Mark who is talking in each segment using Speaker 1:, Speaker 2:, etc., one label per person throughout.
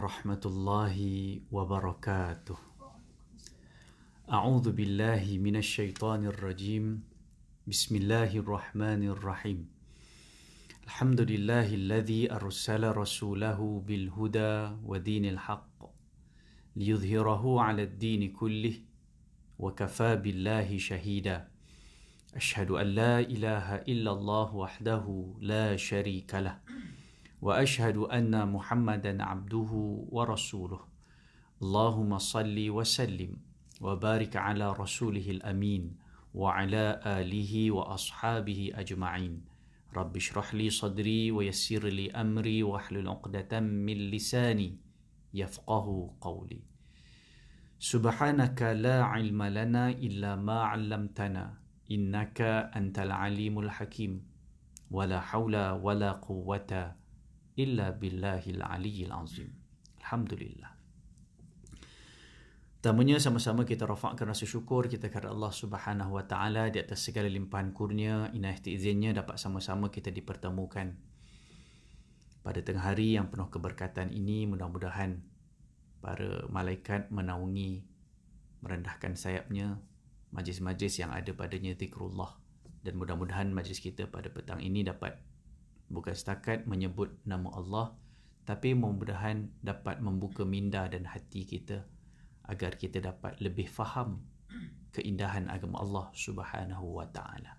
Speaker 1: Rahmatullahi wabarakatuh. A'udzu billahi minasyaitonir rajim. Bismillahirrahmanirrahim. Alhamdulillahilladzi arsala rasulahu bil huda wa dinil haqq liyudhhirahu 'alad dini kullih wa kafa billahi shahida. Ashhadu an la ilaha illallah wahdahu la syarika lah. وأشهد أن محمدا عبده ورسوله اللهم صل وسلم وبارك على رسوله الأمين وعلى آله وأصحابه أجمعين رب اشرح لي صدري ويسر لي أمري واحلل عقدة من لساني يفقه قولي سبحانك لا علم لنا إلا ما علمتنا إنك أنت العليم الحكيم ولا حول ولا قوة illa billahil aliyyil azim. Alhamdulillah. Pertamanya sama-sama kita rafakkan rasa syukur kita kepada Allah Subhanahu wa taala di atas segala limpahan kurnia, inayah izinnya dapat sama-sama kita dipertemukan pada tengah hari yang penuh keberkatan ini. Mudah-mudahan para malaikat menaungi, merendahkan sayapnya majlis-majlis yang ada padanya zikrullah, dan mudah-mudahan majlis kita pada petang ini dapat bukan setakat menyebut nama Allah, tapi mudah-mudahan dapat membuka minda dan hati kita agar kita dapat lebih faham keindahan agama Allah Subhanahu wa taala.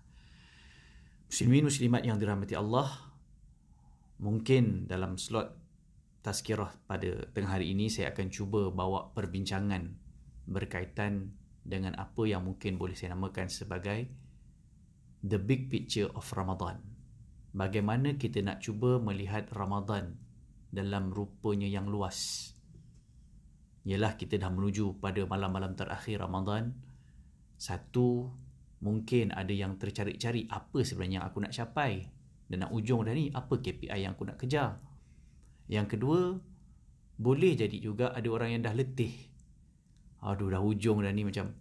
Speaker 1: Muslimin muslimat yang dirahmati Allah, mungkin dalam slot tazkirah pada tengah hari ini saya akan cuba bawa perbincangan berkaitan dengan apa yang mungkin boleh saya namakan sebagai the big picture of Ramadan. Bagaimana kita nak cuba melihat Ramadan dalam rupanya yang luas. Ialah kita dah menuju pada malam-malam terakhir Ramadan. Satu, mungkin ada yang tercari-cari apa sebenarnya yang aku nak capai. Dan nak ujung dah ni, apa KPI yang aku nak kejar. Yang kedua, boleh jadi juga ada orang yang dah letih. Aduh, dah ujung dah ni macam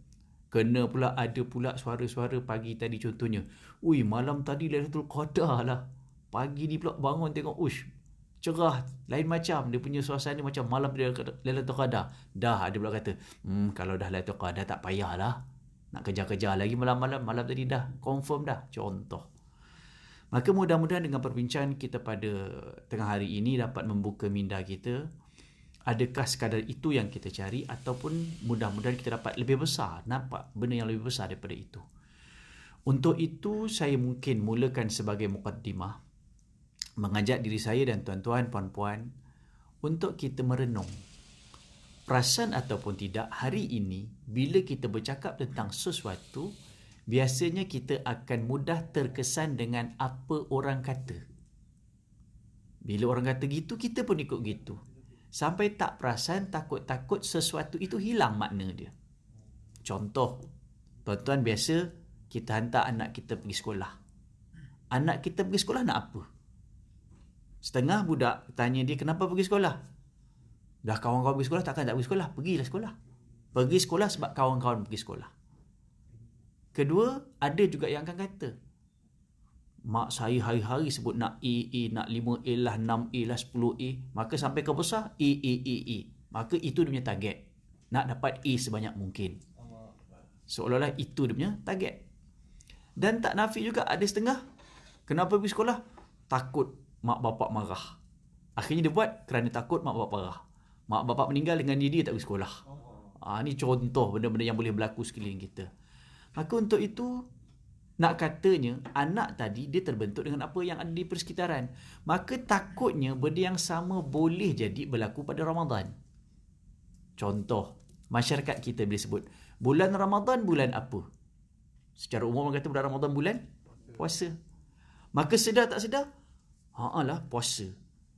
Speaker 1: kena pula ada pula suara-suara pagi tadi contohnya. Ui, malam tadi Lailatul Qadar lah. Pagi ni pula bangun tengok, ush, cerah, lain macam. Dia punya suasana macam malam Lailatul Qadar. Dah ada pula kata, kalau dah Lailatul Qadar tak payahlah. Nak kejar-kejar lagi malam-malam. Malam tadi dah confirm dah. Contoh. Maka mudah-mudahan dengan perbincangan kita pada tengah hari ini dapat membuka minda kita. Adakah sekadar itu yang kita cari, ataupun mudah-mudahan kita dapat lebih besar, nampak benda yang lebih besar daripada itu. Untuk itu saya mungkin mulakan sebagai mukaddimah, mengajak diri saya dan tuan-tuan, puan-puan untuk kita merenung. Perasan ataupun tidak, hari ini bila kita bercakap tentang sesuatu, biasanya kita akan mudah terkesan dengan apa orang kata. Bila orang kata gitu, kita pun ikut gitu. Sampai tak perasan, takut-takut sesuatu itu hilang makna dia. Contoh, tuan-tuan, biasa kita hantar anak kita pergi sekolah. Anak kita pergi sekolah nak apa? Setengah budak tanya dia kenapa pergi sekolah. Dah kawan-kawan pergi sekolah, takkan tak pergi sekolah? Pergilah sekolah. Pergi sekolah sebab kawan-kawan pergi sekolah. Kedua, ada juga yang akan kata, mak saya hari-hari sebut nak A, nak 5A lah, 6A lah, 10A. Maka sampai ke besar, A. Maka itu dia punya target. Nak dapat A sebanyak mungkin. Seolah-olah itu dia punya target. Dan tak nafi juga ada setengah. Kenapa pergi sekolah? Takut mak bapak marah. Akhirnya dia buat kerana takut mak bapak marah. Mak bapak meninggal dengan dia tak pergi sekolah. Ini contoh benda-benda yang boleh berlaku sekeliling kita. Maka untuk itu, nak katanya, anak tadi dia terbentuk dengan apa yang ada di persekitaran. Maka takutnya benda yang sama boleh jadi berlaku pada Ramadan. Contoh, masyarakat kita bila sebut, bulan Ramadan bulan apa? Secara umum orang kata bulan Ramadan bulan puasa. Maka sedar tak sedar? Lah puasa.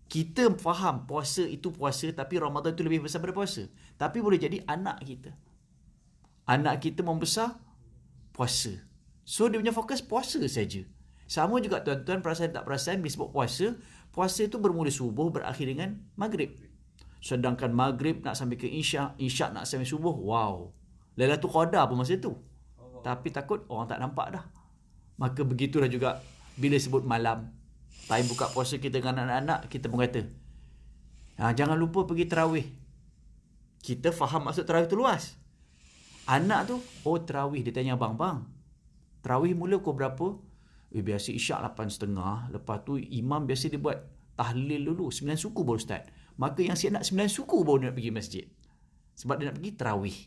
Speaker 1: Kita faham puasa itu puasa, tapi Ramadan itu lebih besar daripada puasa. Tapi boleh jadi anak kita. Anak kita membesar, puasa. So dia punya fokus puasa saja. Sama juga tuan-tuan, perasan tak perasan bila sebut puasa, puasa itu bermula subuh berakhir dengan maghrib. Sedangkan maghrib nak sampai ke isyak, isyak nak sampai subuh, wow. Lailatul Qadar pun masa tu. Tapi takut orang tak nampak dah. Maka begitulah juga bila sebut malam. Time buka puasa kita dengan anak-anak, kita pun kata, Jangan lupa pergi tarawih. Kita faham maksud tarawih tu luas. Anak tu, tarawih. Dia tanya, bang, tarawih mula pukul berapa? Biasa isyak 8.30. Lepas tu imam biasa dia buat tahlil dulu. 9 suku baru start. Maka yang siap nak 9 suku baru nak pergi masjid. Sebab dia nak pergi tarawih.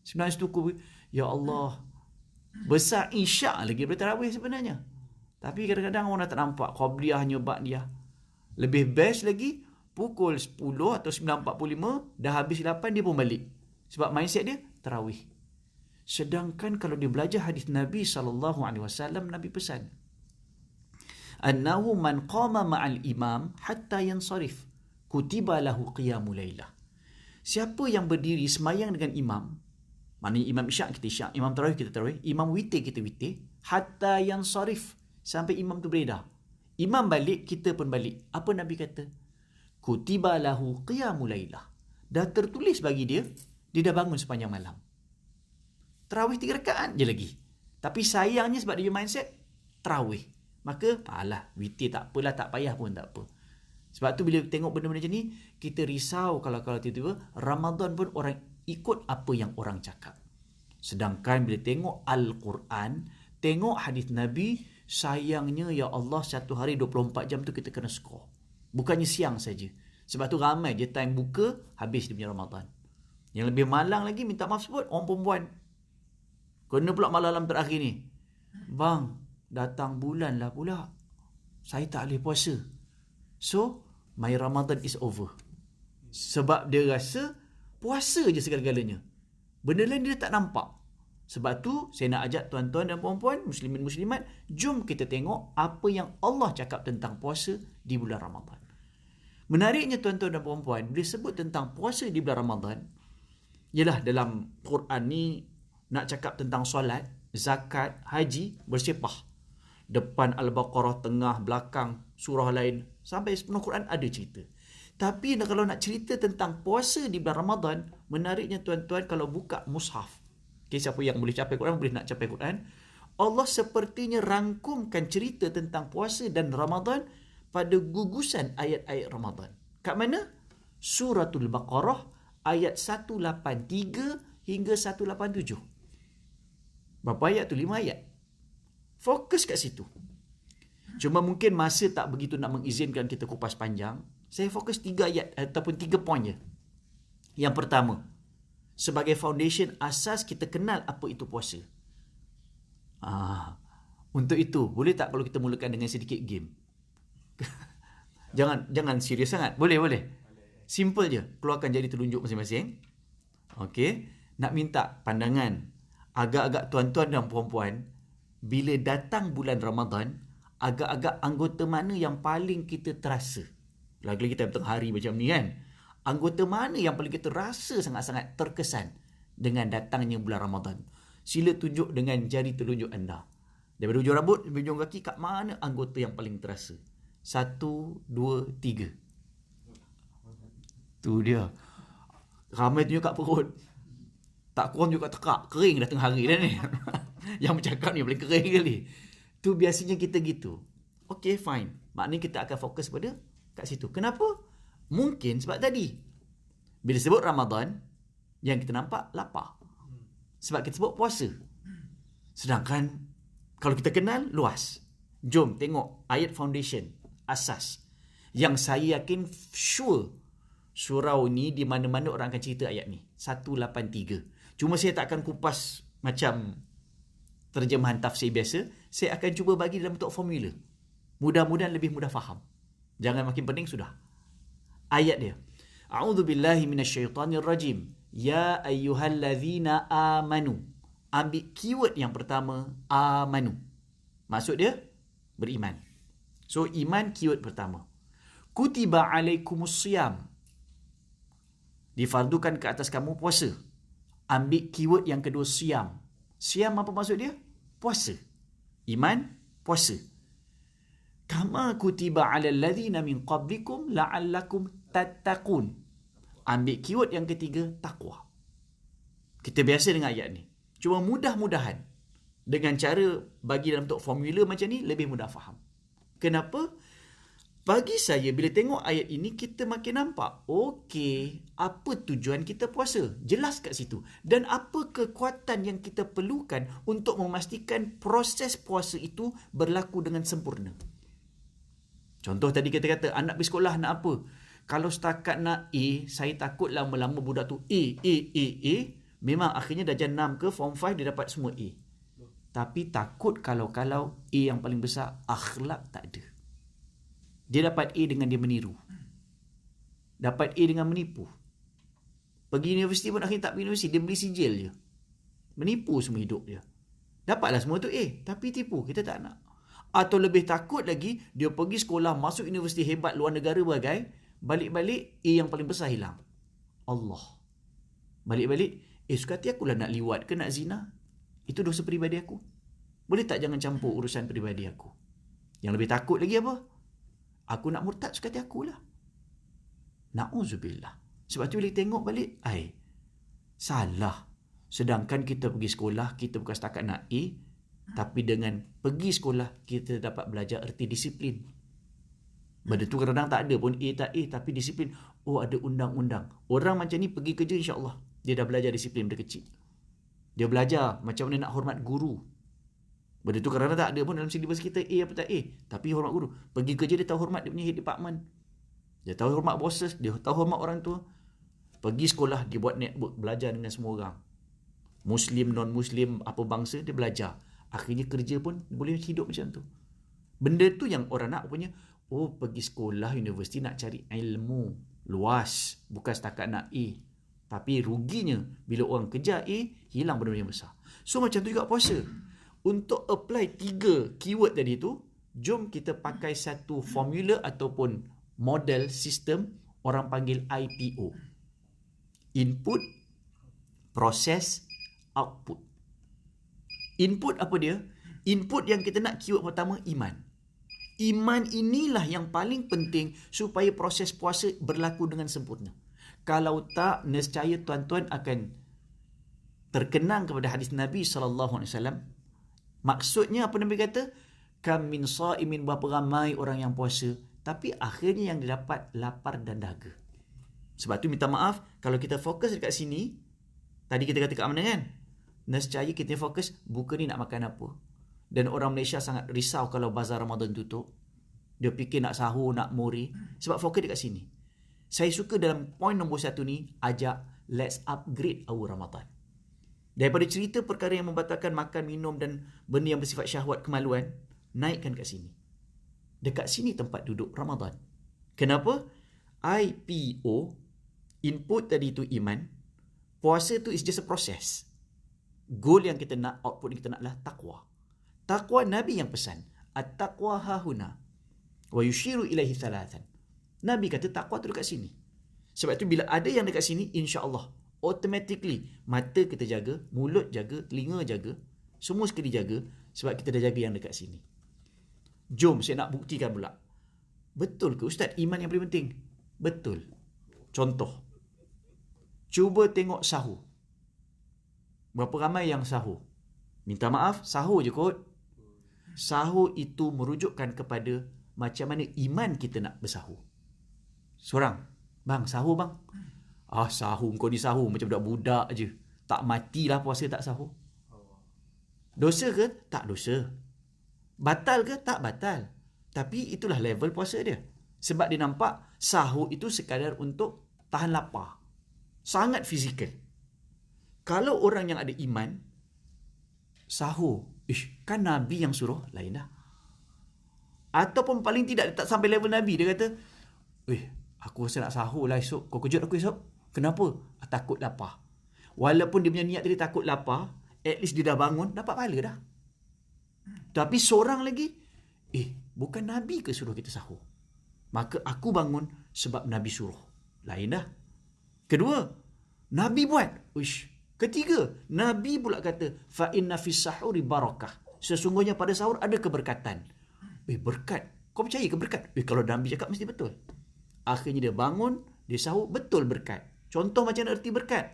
Speaker 1: 9 suku. Ya Allah. Besar isyak lagi daripada tarawih sebenarnya. Tapi kadang-kadang orang dah tak nampak qabliyahnya, ba'diyah. Lebih best lagi, pukul 10 atau 9.45, dah habis 8 dia pun balik. Sebab mindset dia tarawih. Sedangkan kalau dia belajar hadis Nabi SAW, Nabi pesan, annahu man qama ma'al imam hatta yansarif, kutiba lahu qiyamul lailah. Siapa yang berdiri semayang dengan imam, maknanya imam isyak kita isyak, imam tarawih kita tarawih, imam witir kita witir, hatta yansarif, sampai imam tu beredar. Imam balik, kita pun balik. Apa Nabi kata? Kutiba lahu qiyamul lailah. Dah tertulis bagi dia, dia dah bangun sepanjang malam. Tarawih 3 rakaat je lagi. Tapi sayangnya sebab dia mindset tarawih. Maka, witir tak apalah, tak payah pun tak apa. Sebab tu bila tengok benda-benda macam ni, kita risau kalau tiba-tiba Ramadan pun orang ikut apa yang orang cakap. Sedangkan bila tengok Al-Quran, tengok hadis Nabi, sayangnya ya Allah, satu hari 24 jam tu kita kena skor. Bukannya siang saja. Sebab tu ramai je time buka, habis dia punya Ramadan. Yang lebih malang lagi, minta maaf sebut, orang perempuan. Kena pula malam terakhir ni. Bang, datang bulan lah pula. Saya tak boleh puasa. So, my Ramadan is over. Sebab dia rasa puasa je segala-galanya. Benda lain dia tak nampak. Sebab tu, saya nak ajak tuan-tuan dan puan-puan, muslimin muslimat, jom kita tengok apa yang Allah cakap tentang puasa di bulan Ramadan. Menariknya tuan-tuan dan puan-puan, bila sebut tentang puasa di bulan Ramadan, ialah dalam Quran ni nak cakap tentang solat, zakat, haji, bersepah. Depan Al-Baqarah, tengah, belakang, surah lain, sampai sepenuh Quran ada cerita. Tapi kalau nak cerita tentang puasa di bulan Ramadan, menariknya tuan-tuan kalau buka mushaf. Okay, siapa yang boleh capai Quran, boleh nak capai Quran. Allah sepertinya rangkumkan cerita tentang puasa dan Ramadan pada gugusan ayat-ayat Ramadan. Kat mana? Suratul Baqarah ayat 183 hingga 187. Berapa ayat tu? 5 ayat. Fokus kat situ. Cuma mungkin masa tak begitu nak mengizinkan kita kupas panjang. Saya fokus 3 ayat ataupun 3 poin je. Yang pertama, sebagai foundation asas kita kenal apa itu puasa. Untuk itu, boleh tak kalau kita mulakan dengan sedikit game? Jangan serius sangat. Boleh. Simple je. Keluarkan jari telunjuk masing-masing. Okey. Nak minta pandangan agak-agak tuan-tuan dan puan-puan, bila datang bulan Ramadan, agak-agak anggota mana yang paling kita terasa? Lagi-lagi kita tengah hari macam ni kan. Anggota mana yang paling kita rasa sangat-sangat terkesan dengan datangnya bulan Ramadan? Sila tunjuk dengan jari telunjuk anda. Daripada ujung rambut, ujung kaki, kat mana anggota yang paling terasa? 1, 2, 3. Tu dia. Ramai tunjuk kat perut. Tak kurang juga tekak. Kering dah tengah hari dah ni. Yang bercakap ni paling kering kali. Tu biasanya kita gitu. Okay, fine. Maknanya kita akan fokus pada kat situ. Kenapa? Mungkin sebab tadi. Bila sebut Ramadan, yang kita nampak lapar. Sebab kita sebut puasa. Sedangkan kalau kita kenal, luas. Jom tengok ayat foundation, asas. Yang saya yakin sure surau ni di mana-mana orang akan cerita ayat ni. 183. Cuma saya tak akan kupas macam terjemahan tafsir biasa. Saya akan cuba bagi dalam bentuk formula. Mudah-mudahan lebih mudah faham. Jangan makin pening sudah. Ayat dia. A'udzubillahi minasyaitanirrajim. Ya ayyuhallazina amanu. Ambil keyword yang pertama, amanu. Maksud dia, beriman. So, iman keyword pertama. Kutiba alaikumusiyam. Difardukan ke atas kamu puasa. Ambil keyword yang kedua, siyam. Siyam apa maksud dia? Puasa. Iman, puasa. Kama kutiba alal ladzina min qablikum la'allakum tattaqun. Ambil keyword yang ketiga, takwa. Kita biasa dengan ayat ni. Cuma mudah-mudahan dengan cara bagi dalam bentuk formula macam ni lebih mudah faham. Kenapa? Bagi saya, bila tengok ayat ini, kita makin nampak, okey, apa tujuan kita puasa? Jelas kat situ. Dan apa kekuatan yang kita perlukan untuk memastikan proses puasa itu berlaku dengan sempurna. Contoh tadi kita kata, anak pergi sekolah nak apa? Kalau setakat nak A, saya takut lama-lama budak tu A. Memang akhirnya darjah 6 ke form 5 dia dapat semua A. Tapi takut kalau A yang paling besar, akhlak tak ada. Dia dapat A dengan dia meniru. Dapat A dengan menipu. Pergi universiti pun akhirnya tak pergi universiti. Dia beli sijil je. Menipu semua hidup dia. Dapatlah semua tu A. Tapi tipu. Kita tak nak. Atau lebih takut lagi, dia pergi sekolah, masuk universiti hebat luar negara bagai, balik-balik A yang paling besar hilang. Allah. Balik-balik, suka hati akulah nak liwat ke nak zina. Itu dosa peribadi aku. Boleh tak jangan campur urusan peribadi aku? Yang lebih takut lagi apa? Aku nak murtad suka hati akulah. Na'udzubillah. Sebab tu bila tengok balik, salah. Sedangkan kita pergi sekolah, kita bukan setakat nak A, tapi dengan pergi sekolah, kita dapat belajar erti disiplin. Benda tu kadang-kadang tak ada pun A tak A, tapi disiplin. Oh, ada undang-undang. Orang macam ni pergi kerja insya-Allah. Dia dah belajar disiplin dari kecil. Dia belajar macam mana nak hormat guru. Benda tu kadang-kadang tak ada pun dalam silibus kita A apa tak A. Tapi hormat guru. Pergi kerja dia tahu hormat dia punya head department. Dia tahu hormat bosses. Dia tahu hormat orang tua. Pergi sekolah dia buat network. Belajar dengan semua orang. Muslim, non-Muslim, apa bangsa dia belajar. Akhirnya kerja pun boleh hidup macam tu. Benda tu yang orang nak punya. Oh, pergi sekolah, universiti nak cari ilmu. Luas. Bukan setakat nak A. Tapi ruginya bila orang kejar A, hilang benda yang besar. So macam tu juga puasa. Untuk apply 3 keyword tadi tu, jom kita pakai satu formula ataupun model sistem orang panggil IPO. Input, Process, Output. Input apa dia? Input yang kita nak keyword pertama, iman. Iman inilah yang paling penting supaya proses puasa berlaku dengan sempurna. Kalau tak, nescaya tuan-tuan akan terkenang kepada hadis Nabi SAW. Maksudnya apa Nabi kata? Kam min sa'imin, berapa ramai orang yang puasa, tapi akhirnya yang didapat lapar dan dahaga. Sebab tu minta maaf, kalau kita fokus dekat sini, tadi kita kata kat mana kan? Nescaya kita fokus, buka ni nak makan apa. Dan orang Malaysia sangat risau kalau bazar Ramadan tutup. Dia fikir nak sahur, nak muri. Sebab fokus dekat sini. Saya suka dalam poin nombor 1 ni, ajak let's upgrade our Ramadan. Daripada cerita perkara yang membatalkan makan, minum dan benda yang bersifat syahwat, kemaluan, naikkan kat sini. Dekat sini tempat duduk Ramadan. Kenapa? IPO, input tadi tu iman, puasa tu is just a process. Goal yang kita nak, output yang kita nak adalah taqwa. Taqwa Nabi yang pesan. At-taqwa hahuna. Wa yushiru ilaihi thalathan. Nabi kata takwa tu dekat sini. Sebab tu bila ada yang dekat sini, insya-Allah automatically mata kita jaga, mulut jaga, telinga jaga, semua sekali jaga sebab kita dah jaga yang dekat sini. Jom saya nak buktikan pula. Betul ke Ustaz iman yang paling penting? Betul. Contoh. Cuba tengok sahur. Berapa ramai yang sahur? Minta maaf, sahur je kot. Sahur itu merujukkan kepada macam mana iman kita nak bersahur. Seorang, bang, sahur bang. Sahur, kau ni sahur macam budak-budak je. Tak matilah puasa tak sahur. Dosa ke? Tak dosa. Batal ke? Tak batal. Tapi itulah level puasa dia. Sebab dia nampak sahur itu sekadar untuk tahan lapar. Sangat fizikal. Kalau orang yang ada iman, sahur, kan Nabi yang suruh, lain dah. Ataupun paling tidak tak sampai level Nabi. Dia kata, aku rasa nak sahur lah esok. Kau kejut aku esok. Kenapa? Takut lapar. Walaupun dia punya niat tadi takut lapar, at least dia dah bangun, dapat pahala dah. Tapi seorang lagi, bukan Nabi ke suruh kita sahur? Maka aku bangun sebab Nabi suruh. Lain dah. Kedua, Nabi buat. Ketiga, Nabi pula kata, fa inna fis sahuri barakah. Sesungguhnya pada sahur ada keberkatan. Berkat. Kau percaya ke berkat? Kalau Nabi cakap mesti betul. Akhirnya dia bangun, dia sahur, betul berkat. Contoh macam mana erti berkat?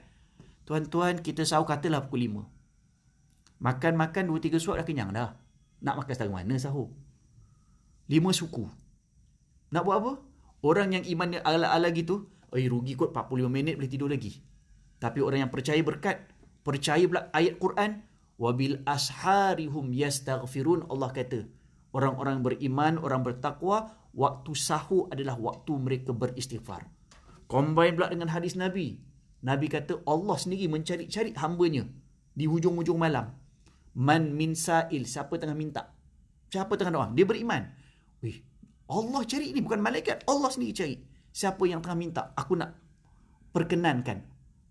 Speaker 1: Tuan-tuan, kita sahur katalah pukul 5. Makan-makan 2-3 suap dah kenyang dah. Nak makan setengah mana sahur? 5 suku. Nak buat apa? Orang yang imannya ala-ala gitu, rugi kot 45 minit boleh tidur lagi. Tapi orang yang percaya berkat, percaya pula ayat Quran, wabil asharihum yastaghfirun, Allah kata, orang-orang beriman, orang bertakwa, waktu sahur adalah waktu mereka beristighfar. Combine pula dengan hadis Nabi. Nabi kata Allah sendiri mencari-cari hambanya di hujung-hujung malam. Man min sa'il, siapa tengah minta? Siapa tengah doa? Dia beriman. Wih, Allah cari ni, bukan malaikat. Allah sendiri cari. Siapa yang tengah minta? Aku nak perkenankan.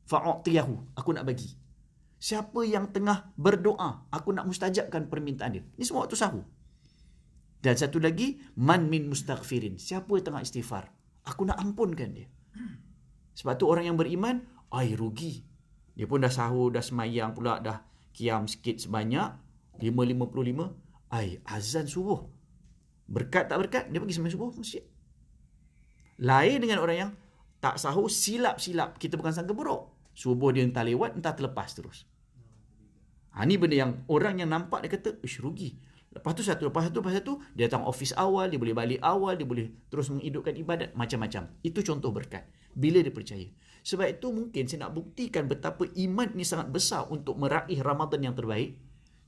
Speaker 1: Fa'u'tiyahu, aku nak bagi. Siapa yang tengah berdoa, aku nak mustajabkan permintaan dia. Ini semua waktu sahur. Dan satu lagi, man min mustaghfirin. Siapa yang tengah istighfar? Aku nak ampunkan dia. Sebab tu orang yang beriman, rugi. Dia pun dah sahur, dah semayang pula, dah qiyam sikit sebanyak 5.55. Azan subuh. Berkat tak berkat, dia pergi sembahyang subuh masjid. Lain dengan orang yang tak sahur, silap-silap. Kita bukan sangka buruk. Subuh dia entah lewat, entah terlepas terus. Ni benda yang orang yang nampak dia kata, rugi. Lepas tu satu, dia datang office awal, dia boleh balik awal, dia boleh terus menghidupkan ibadat, macam-macam. Itu contoh berkat. Bila dia percaya. Sebab itu mungkin saya nak buktikan betapa iman ni sangat besar untuk meraih Ramadan yang terbaik.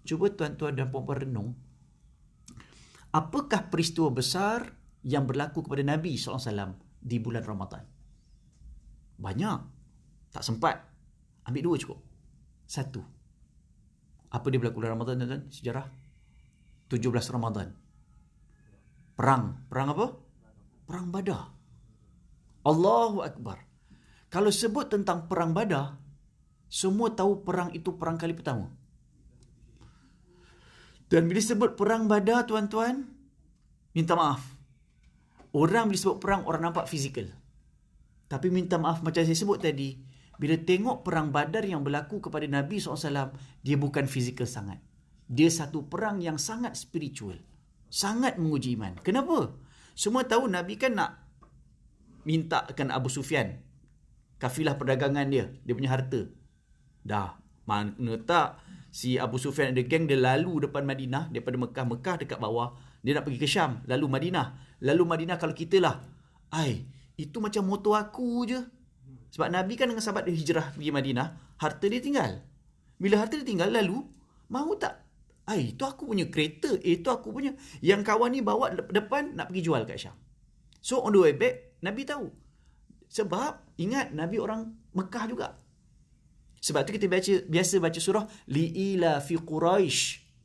Speaker 1: Cuba tuan-tuan dan puan-puan renung. Apakah peristiwa besar yang berlaku kepada Nabi SAW di bulan Ramadan? Banyak. Tak sempat. Ambil 2 cukup. 1. Apa dia berlaku dalam Ramadan, tuan-tuan? Sejarah 17 Ramadan. Perang apa? Perang Badar. Allahu Akbar. Kalau sebut tentang perang Badar, semua tahu perang itu perang kali pertama. Dan bila sebut perang Badar, tuan-tuan, minta maaf. Orang bila sebut perang, orang nampak fizikal. Tapi minta maaf, macam saya sebut tadi, bila tengok perang Badar yang berlaku kepada Nabi SAW, dia bukan fizikal sangat. Dia satu perang yang sangat spiritual. Sangat menguji iman. Kenapa? Semua tahu Nabi kan nak mintakan Abu Sufyan, kafilah perdagangan dia punya harta. Dah, mana tak si Abu Sufyan ada geng, dia lalu depan Madinah, daripada Mekah dekat bawah, dia nak pergi ke Syam, lalu Madinah kalau kita lah. Itu macam motor aku je. Sebab Nabi kan dengan sahabat dia hijrah pergi Madinah, harta dia tinggal. Bila harta dia tinggal, lalu mahu tak? Itu aku punya kereta, itu aku punya. Yang kawan ni bawa depan nak pergi jual kat Syam. So on the way back, Nabi tahu. Sebab ingat Nabi orang Mekah juga. Sebab tu kita biasa baca surah Li'ila fi Quraisy.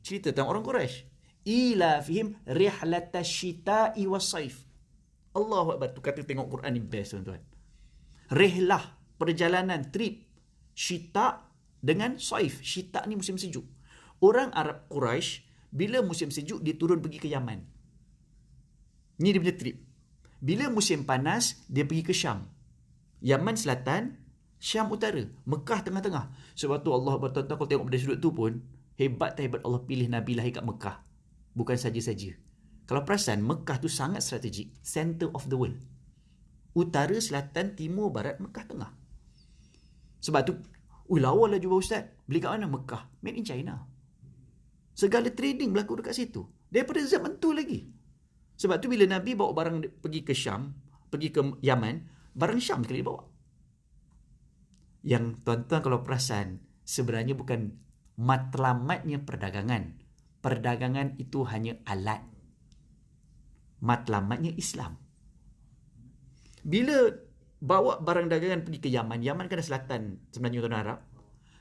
Speaker 1: Cerita tentang orang Quraisy. Ila fihim rihlatash shita'i was-saif. Allahu Akbar. Tu kata tengok Quran ni best, tuan-tuan. Rihlah, perjalanan, trip. Shita dengan saif. Shita ni musim sejuk. Orang Arab Quraisy bila musim sejuk dia turun pergi ke Yaman. Ni dia punya trip. Bila musim panas dia pergi ke Syam. Yaman selatan, Syam utara, Mekah tengah-tengah. Sebab tu Allah bertuan-tuan kalau tengok pada sudut tu pun, hebat Allah pilih Nabi lahir kat Mekah. Bukan saja-saja. Kalau perasan, Mekah tu sangat strategik. Center of the world. Utara, selatan, timur, barat, Mekah tengah. Sebab tu, lawa lah jumpa Ustaz. Beli kat mana? Mekah. Made in China. Segala trading berlaku dekat situ. Daripada zaman tu lagi. Sebab tu bila Nabi bawa barang pergi ke Syam, pergi ke Yaman, barang Syam sekali bawa. Yang tuan-tuan kalau perasan, sebenarnya bukan matlamatnya perdagangan. Perdagangan itu hanya alat. Matlamatnya Islam. Bila bawa barang dagangan pergi ke Yaman, Yaman kan ada selatan sebenarnya tuan Arab.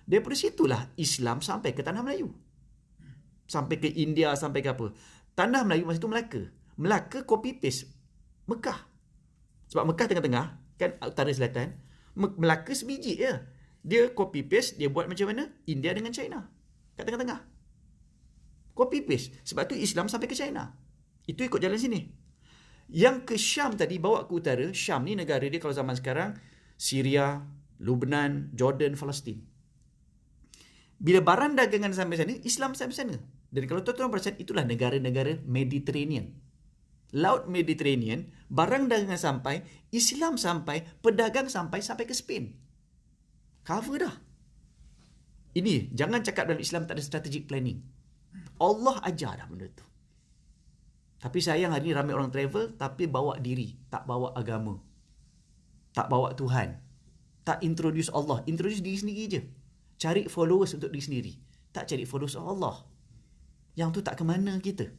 Speaker 1: Daripada situlah Islam sampai ke tanah Melayu. Sampai ke India, sampai ke apa. Tanah Melayu masa itu Melaka. Melaka copy paste Mekah. Sebab Mekah tengah-tengah, kan utara selatan. Melaka sebiji je. Dia copy paste, dia buat macam mana? India dengan China. Kat tengah-tengah. Copy paste. Sebab tu Islam sampai ke China. Itu ikut jalan sini. Yang ke Syam tadi, bawa ke utara. Syam ni negara dia kalau zaman sekarang, Syria, Lebanon, Jordan, Palestin. Bila barang dagangan sampai sana, Islam sampai sana. Dan kalau tuan-tuan perasan, itulah negara-negara Mediterranean. Laut Mediterranean, barang dagangan sampai, Islam sampai, pedagang sampai ke Spain. Cover dah. Ini, jangan cakap dalam Islam tak ada strategic planning. Allah ajar dah benda tu. Tapi sayang hari ni ramai orang travel tapi bawa diri, tak bawa agama. Tak bawa Tuhan. Tak introduce Allah, introduce diri sendiri je. Cari followers untuk diri sendiri. Tak cari followers Allah. Yang tu tak ke mana kita.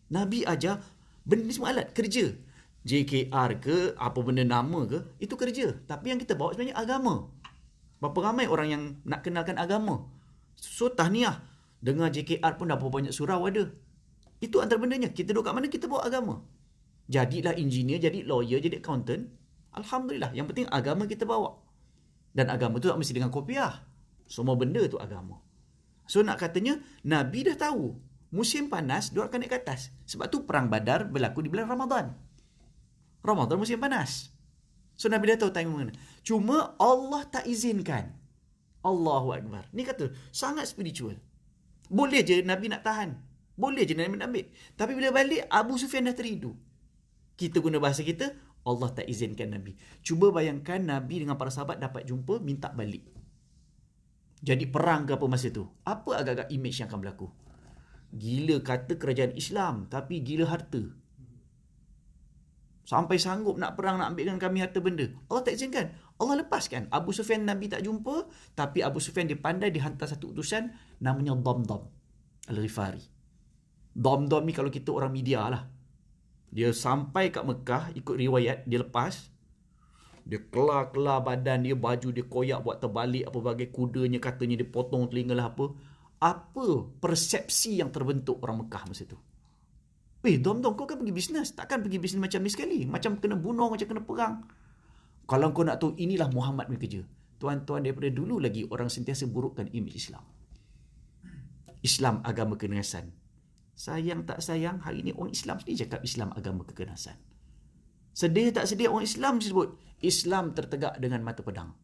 Speaker 1: Nabi ajar benda ni semua alat kerja. JKR ke, apa benda nama ke, itu kerja. Tapi yang kita bawa sebenarnya agama. Berapa ramai orang yang nak kenalkan agama. So tahniah. Dengar JKR pun dah berapa banyak surau ada. Itu antara bendanya. Kita duduk kat mana, kita bawa agama. Jadilah engineer, jadi lawyer, jadi accountant. Alhamdulillah. Yang penting agama kita bawa. Dan agama tu tak mesti dengan kopiah. Semua benda tu agama. So nak katanya, Nabi dah tahu. Musim panas, dia akan naik ke atas. Sebab tu perang Badar berlaku di bulan Ramadan. Ramadan musim panas. So Nabi dah tahu time mana. Cuma Allah tak izinkan. Allahu Akbar. Ni kata, sangat spiritual. Boleh je Nabi nak tahan. Boleh je Nabi nak ambil. Tapi bila balik, Abu Sufyan dah teridu. Kita guna bahasa kita, Allah tak izinkan Nabi. Cuba bayangkan Nabi dengan para sahabat dapat jumpa, minta balik. Jadi perang ke apa masa tu? Apa agak-agak image yang akan berlaku? Gila kata kerajaan Islam, tapi gila harta. Sampai sanggup nak perang, nak ambilkan kami harta benda. Allah tak izinkan. Allah lepaskan. Abu Sufyan Nabi tak jumpa, tapi Abu Sufyan dia pandai dihantar satu utusan namanya Damdam Al-Ghifari. Damdam ni kalau kita orang media lah. Dia sampai kat Mekah, ikut riwayat, dia lepas. Dia kelar-kelar badan dia, baju dia koyak buat terbalik, apa bagai kudanya katanya dia potong telinga lah apa. Apa persepsi yang terbentuk orang Mekah masa tu? Dom, kau kan pergi bisnes. Takkan pergi bisnes macam ni sekali. Macam kena bunuh, macam kena perang. Kalau kau nak tahu, inilah Muhammad punya kerja. Tuan-tuan, daripada dulu lagi orang sentiasa burukkan imej Islam. Islam agama keganasan. Sayang tak sayang, hari ni orang Islam sendiri cakap Islam agama keganasan. Sedih tak sedih, orang Islam disebut Islam tertegak dengan mata pedang.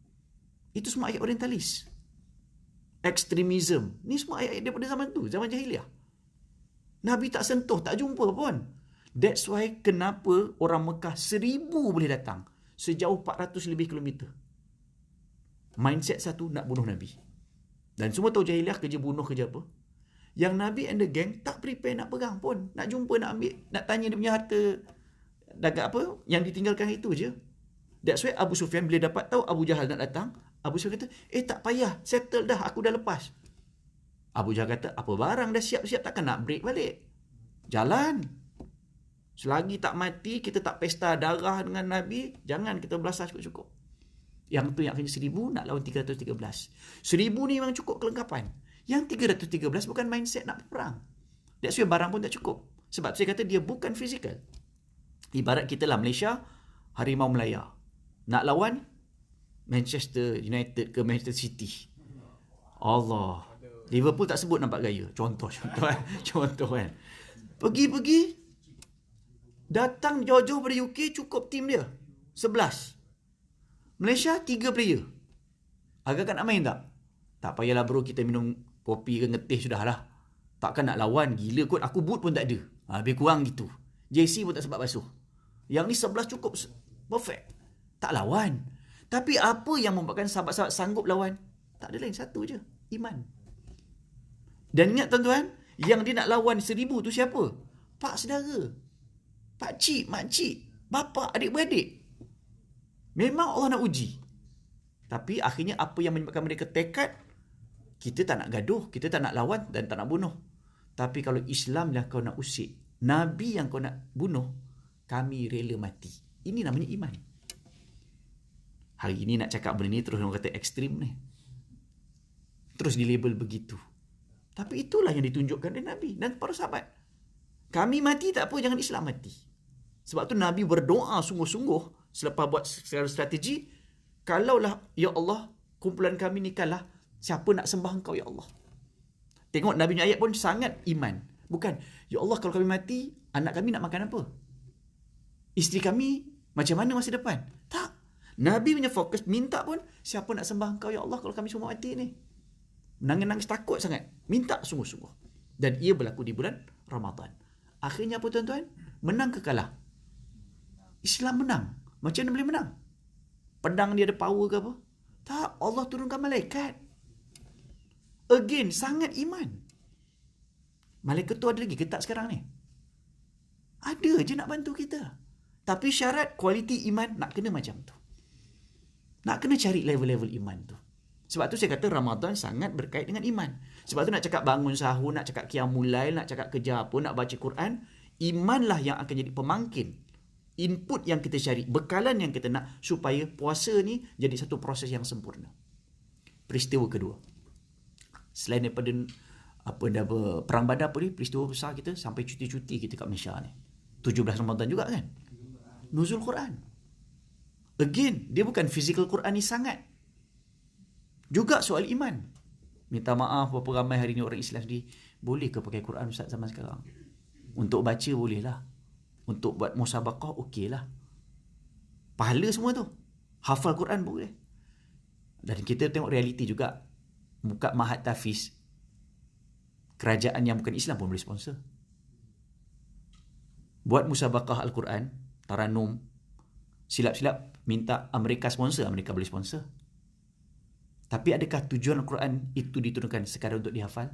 Speaker 1: Itu semua ayat orientalis. Ekstremism. Ni semua ayat daripada zaman tu, zaman jahiliah. Nabi tak sentuh, tak jumpa pun. That's why kenapa orang Mekah 1000 boleh datang. Sejauh 400 lebih kilometer. Mindset satu, nak bunuh Nabi. Dan semua tahu jahiliah kerja bunuh, kerja apa. Yang Nabi and the gang tak prepare nak perang pun. Nak jumpa, nak ambil, nak tanya dia punya harta dagang apa, yang ditinggalkan itu je. That's why Abu Sufyan bila dapat tahu Abu Jahal nak datang, Abu Sufyan kata, tak payah, settle dah, aku dah lepas. Abu Jahal kata, apa barang dah siap-siap, takkan nak break balik. Jalan. Selagi tak mati, kita tak pesta darah dengan Nabi, jangan kita belasah cukup-cukup. Yang tu yang akhirnya 1000 nak lawan 313. 1000 ni memang cukup kelengkapan. Yang 313 bukan mindset nak perang. That's why barang pun tak cukup. Sebab saya kata dia bukan fizikal. Ibarat kita lah Malaysia, Harimau Melaya. Nak lawan Manchester United ke Manchester City. Allah. Liverpool tak sebut nampak gaya. Contoh kan. Pergi-pergi, datang jauh-jauh dari UK, cukup tim dia 11. Malaysia 3 player. Agak-agak nak main tak? Tak payahlah bro, kita minum kopi ke ngetih sudahlah. Takkan nak lawan, gila kot. Aku boot pun tak ada. Lebih kurang gitu. JC pun tak sempat basuh. Yang ni 11 cukup. Perfect. Tak lawan. Tapi apa yang membuatkan sahabat-sahabat sanggup lawan? Tak ada lain, satu je. Iman. Dan ingat tuan-tuan, yang dia nak lawan 1000 tu siapa? Pak saudara. Pak cik, mak cik, bapa, adik-beradik. Memang Allah nak uji. Tapi akhirnya apa yang menyebabkan mereka tekad, kita tak nak gaduh, kita tak nak lawan dan tak nak bunuh. Tapi kalau Islam yang kau nak usik, Nabi yang kau nak bunuh, kami rela mati. Ini namanya iman. Hari ini nak cakap benda ni terus orang kata ekstrim ni. Terus dilabel begitu. Tapi itulah yang ditunjukkan oleh Nabi dan para sahabat. Kami mati tak apa, jangan Islam mati. Sebab tu Nabi berdoa sungguh-sungguh selepas buat secara strategi, kalaulah ya Allah kumpulan kami ni kalah, siapa nak sembah engkau ya Allah. Tengok Nabi punya ayat pun sangat iman. Bukan, ya Allah kalau kami mati, anak kami nak makan apa? Isteri kami macam mana masa depan? Tak. Nabi punya fokus minta pun, siapa nak sembah engkau ya Allah kalau kami semua mati ni? Nangis-nangis takut sangat. Minta sungguh-sungguh. Dan ia berlaku di bulan Ramadan. Akhirnya apa tuan-tuan? Menang ke kalah? Islam menang. Macam mana boleh menang? Pedang dia ada power ke apa? Tak. Allah turunkan malaikat. Again, sangat iman. Malaikat tu ada lagi ke tak sekarang ni? Ada je nak bantu kita. Tapi syarat kualiti iman nak kena macam tu. Nak kena cari level-level iman tu. Sebab tu saya kata Ramadan sangat berkait dengan iman. Sebab tu nak cakap bangun sahur, nak cakap qiyamul lail, nak cakap kerja apa, nak baca Quran, imanlah yang akan jadi pemangkin. Input yang kita cari, bekalan yang kita nak supaya puasa ni jadi satu proses yang sempurna. Peristiwa kedua. Selain daripada Perang Badar pun ni, peristiwa besar kita sampai cuti-cuti kita kat Malaysia ni. 17 Ramadan juga kan? Nuzul Quran. Again, dia bukan physical Quran ni sangat. Juga soal iman. Minta maaf berapa ramai hari ni orang Islam sendiri. Boleh ke pakai Quran Ustaz zaman sekarang? Untuk baca boleh lah. Untuk buat musabaqah okey lah. Pahala semua tu. Hafal Quran boleh. Dan kita tengok realiti juga. Buka Mahat Tafiz. Kerajaan yang bukan Islam pun boleh sponsor. Buat musabaqah Al-Quran, Taranum, silap-silap minta Amerika sponsor, Amerika boleh sponsor. Tapi adakah tujuan Al-Quran itu diturunkan sekadar untuk dihafal?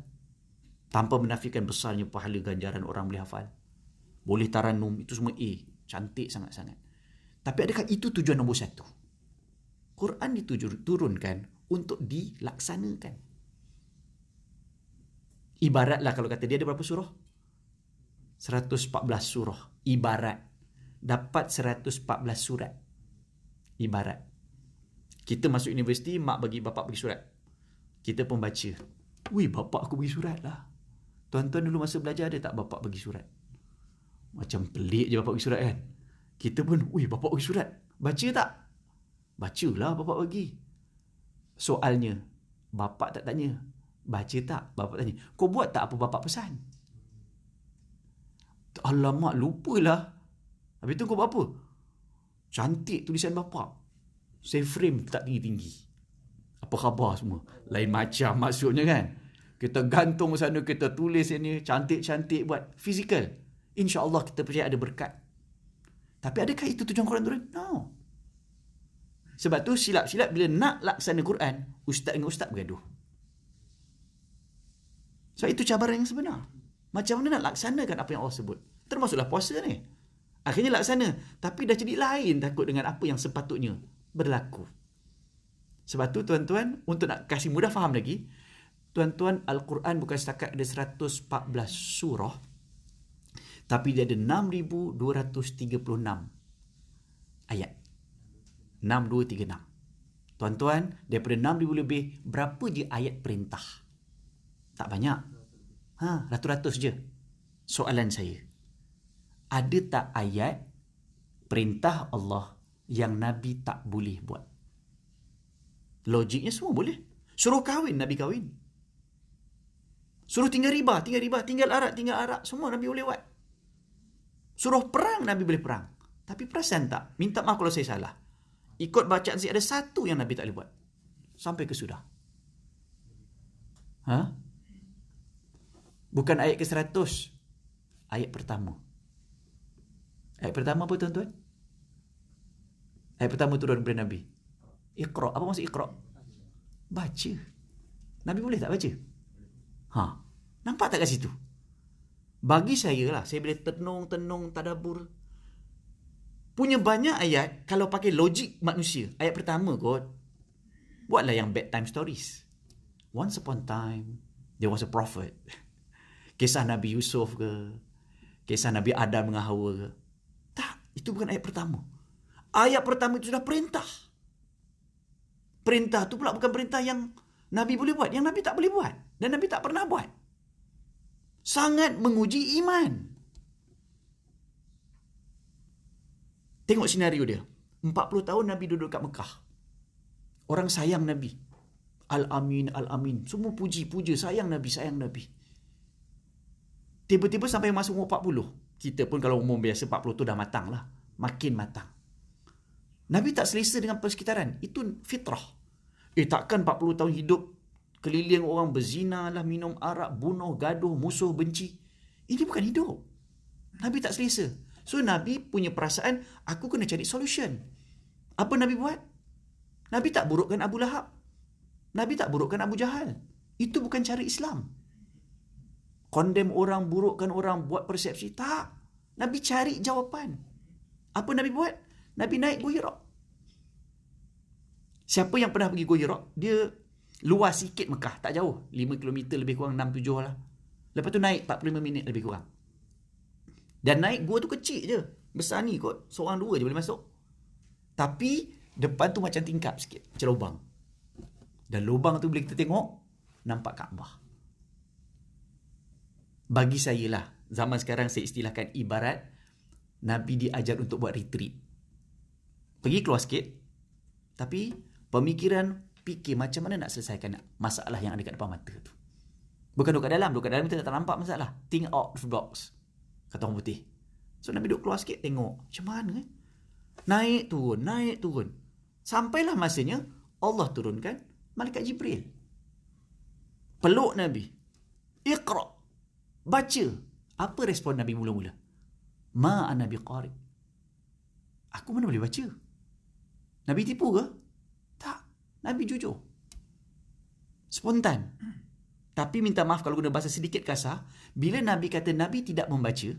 Speaker 1: Tanpa menafikan besarnya pahala ganjaran orang boleh hafal. Boleh Taranum, itu semua cantik sangat-sangat. Tapi adakah itu tujuan nombor satu? Quran diturunkan untuk dilaksanakan. Ibaratlah kalau kata dia ada berapa surah? 114 surah. Ibarat. Dapat 114 surat. Ibarat. Kita masuk universiti, mak bagi bapak bagi surat. Kita pun baca. Wih, bapak aku bagi surat lah. Tuan-tuan dulu masa belajar ada tak bapak bagi surat? Macam pelik je bapak bagi surat kan? Kita pun, wih, bapak bagi surat. Baca tak? Bacalah bapak bagi. Soalnya, bapak tak tanya. Baca tak? Bapak tanya. Kau buat tak apa bapak pesan? Alamak, lupalah. Habis tu kau buat apa? Cantik tulisan bapak. Saya frame tak tinggi-tinggi. Apa khabar semua? Lain macam maksudnya kan? Kita gantung sana, kita tulis ini, cantik-cantik buat. Fizikal. InsyaAllah kita percaya ada berkat. Tapi adakah itu tujuan Quran turun? No. Sebab tu silap-silap bila nak laksana Quran, ustaz dengan ustaz bergaduh. Sebab itu cabaran yang sebenar. Macam mana nak laksanakan apa yang Allah sebut? Termasuklah puasa ni. Akhirnya laksana. Tapi dah jadi lain takut dengan apa yang sepatutnya berlaku. Sebab tu tuan-tuan, untuk nak kasih mudah faham lagi, tuan-tuan, Al-Quran bukan setakat ada 114 surah, tapi dia ada 6,236 ayat. 6,236. Tuan-tuan, daripada 6,000 lebih, berapa je ayat perintah? Tak banyak. Ratus-ratus je. Soalan saya, ada tak ayat perintah Allah yang Nabi tak boleh buat? Logiknya semua boleh. Suruh kahwin, Nabi kahwin. Suruh tinggal riba, tinggal arak, semua Nabi boleh buat. Suruh perang, Nabi boleh perang. Tapi perasan tak? Minta maaf kalau saya salah. Ikut bacaan saya, ada satu yang Nabi tak boleh buat. Sampai ke sudah. Bukan ayat ke-100. Ayat pertama. Ayat pertama apa tuan-tuan? Ayat pertama turun daripada Nabi. Iqra. Apa maksud Iqra? Baca. Nabi boleh tak baca? Nampak tak kat situ? Bagi saya lah, saya boleh tenung, tadabur. Punya banyak ayat, kalau pakai logik manusia. Ayat pertama kot, buatlah yang bedtime stories. Once upon a time, there was a prophet. Kisah Nabi Yusuf ke? Kisah Nabi Adam dengan Hawa ke? Tak, itu bukan ayat pertama. Ayat pertama itu sudah perintah. Perintah tu pula bukan perintah yang Nabi boleh buat, yang Nabi tak boleh buat. Dan Nabi tak pernah buat. Sangat menguji iman. Tengok senario dia. 40 tahun Nabi duduk kat Mekah. Orang sayang Nabi. Al-Amin, Al-Amin. Semua puja, sayang Nabi. Tiba-tiba sampai masa umur 40. Kita pun kalau umur biasa 40 tu dah matang lah. Makin matang. Nabi tak selesa dengan persekitaran. Itu fitrah. Takkan 40 tahun hidup keliling orang berzina lah, minum arak, bunuh, gaduh, musuh, benci. Ini bukan hidup. Nabi tak selesa. So Nabi punya perasaan, aku kena cari solution. Apa Nabi buat? Nabi tak burukkan Abu Lahab. Nabi tak burukkan Abu Jahal. Itu bukan cara Islam. Condemn orang, burukkan orang, buat persepsi. Tak. Nabi cari jawapan. Apa Nabi buat? Nabi naik Gua Hira. Siapa yang pernah pergi Gua Hira, dia luas sikit Mekah, tak jauh, 5 km lebih kurang, 6-7 lah. Lepas tu naik 45 minit lebih kurang. Dan naik gua tu kecil je, besar ni kot, seorang dua je boleh masuk. Tapi depan tu macam tingkap sikit, macam lubang. Dan lubang tu boleh kita tengok nampak Kaabah. Bagi saya lah, zaman sekarang saya istilahkan ibarat Nabi diajar untuk buat retreat. Pergi keluar sikit, tapi pemikiran fikir macam mana nak selesaikan masalah yang ada kat depan mata tu. Bukan duduk kat dalam kita tak nampak masalah. Think out of the box, kata orang putih. So Nabi duduk keluar sikit, tengok macam mana naik turun. Sampailah masanya Allah turunkan malaikat Jibril. Peluk Nabi. Iqra, baca. Apa respon Nabi mula-mula? Ma ana biqari. Aku mana boleh baca? Nabi tipu ke? Tak. Nabi jujur. Spontan. Tapi minta maaf kalau guna bahasa sedikit kasar. Bila Nabi kata Nabi tidak membaca,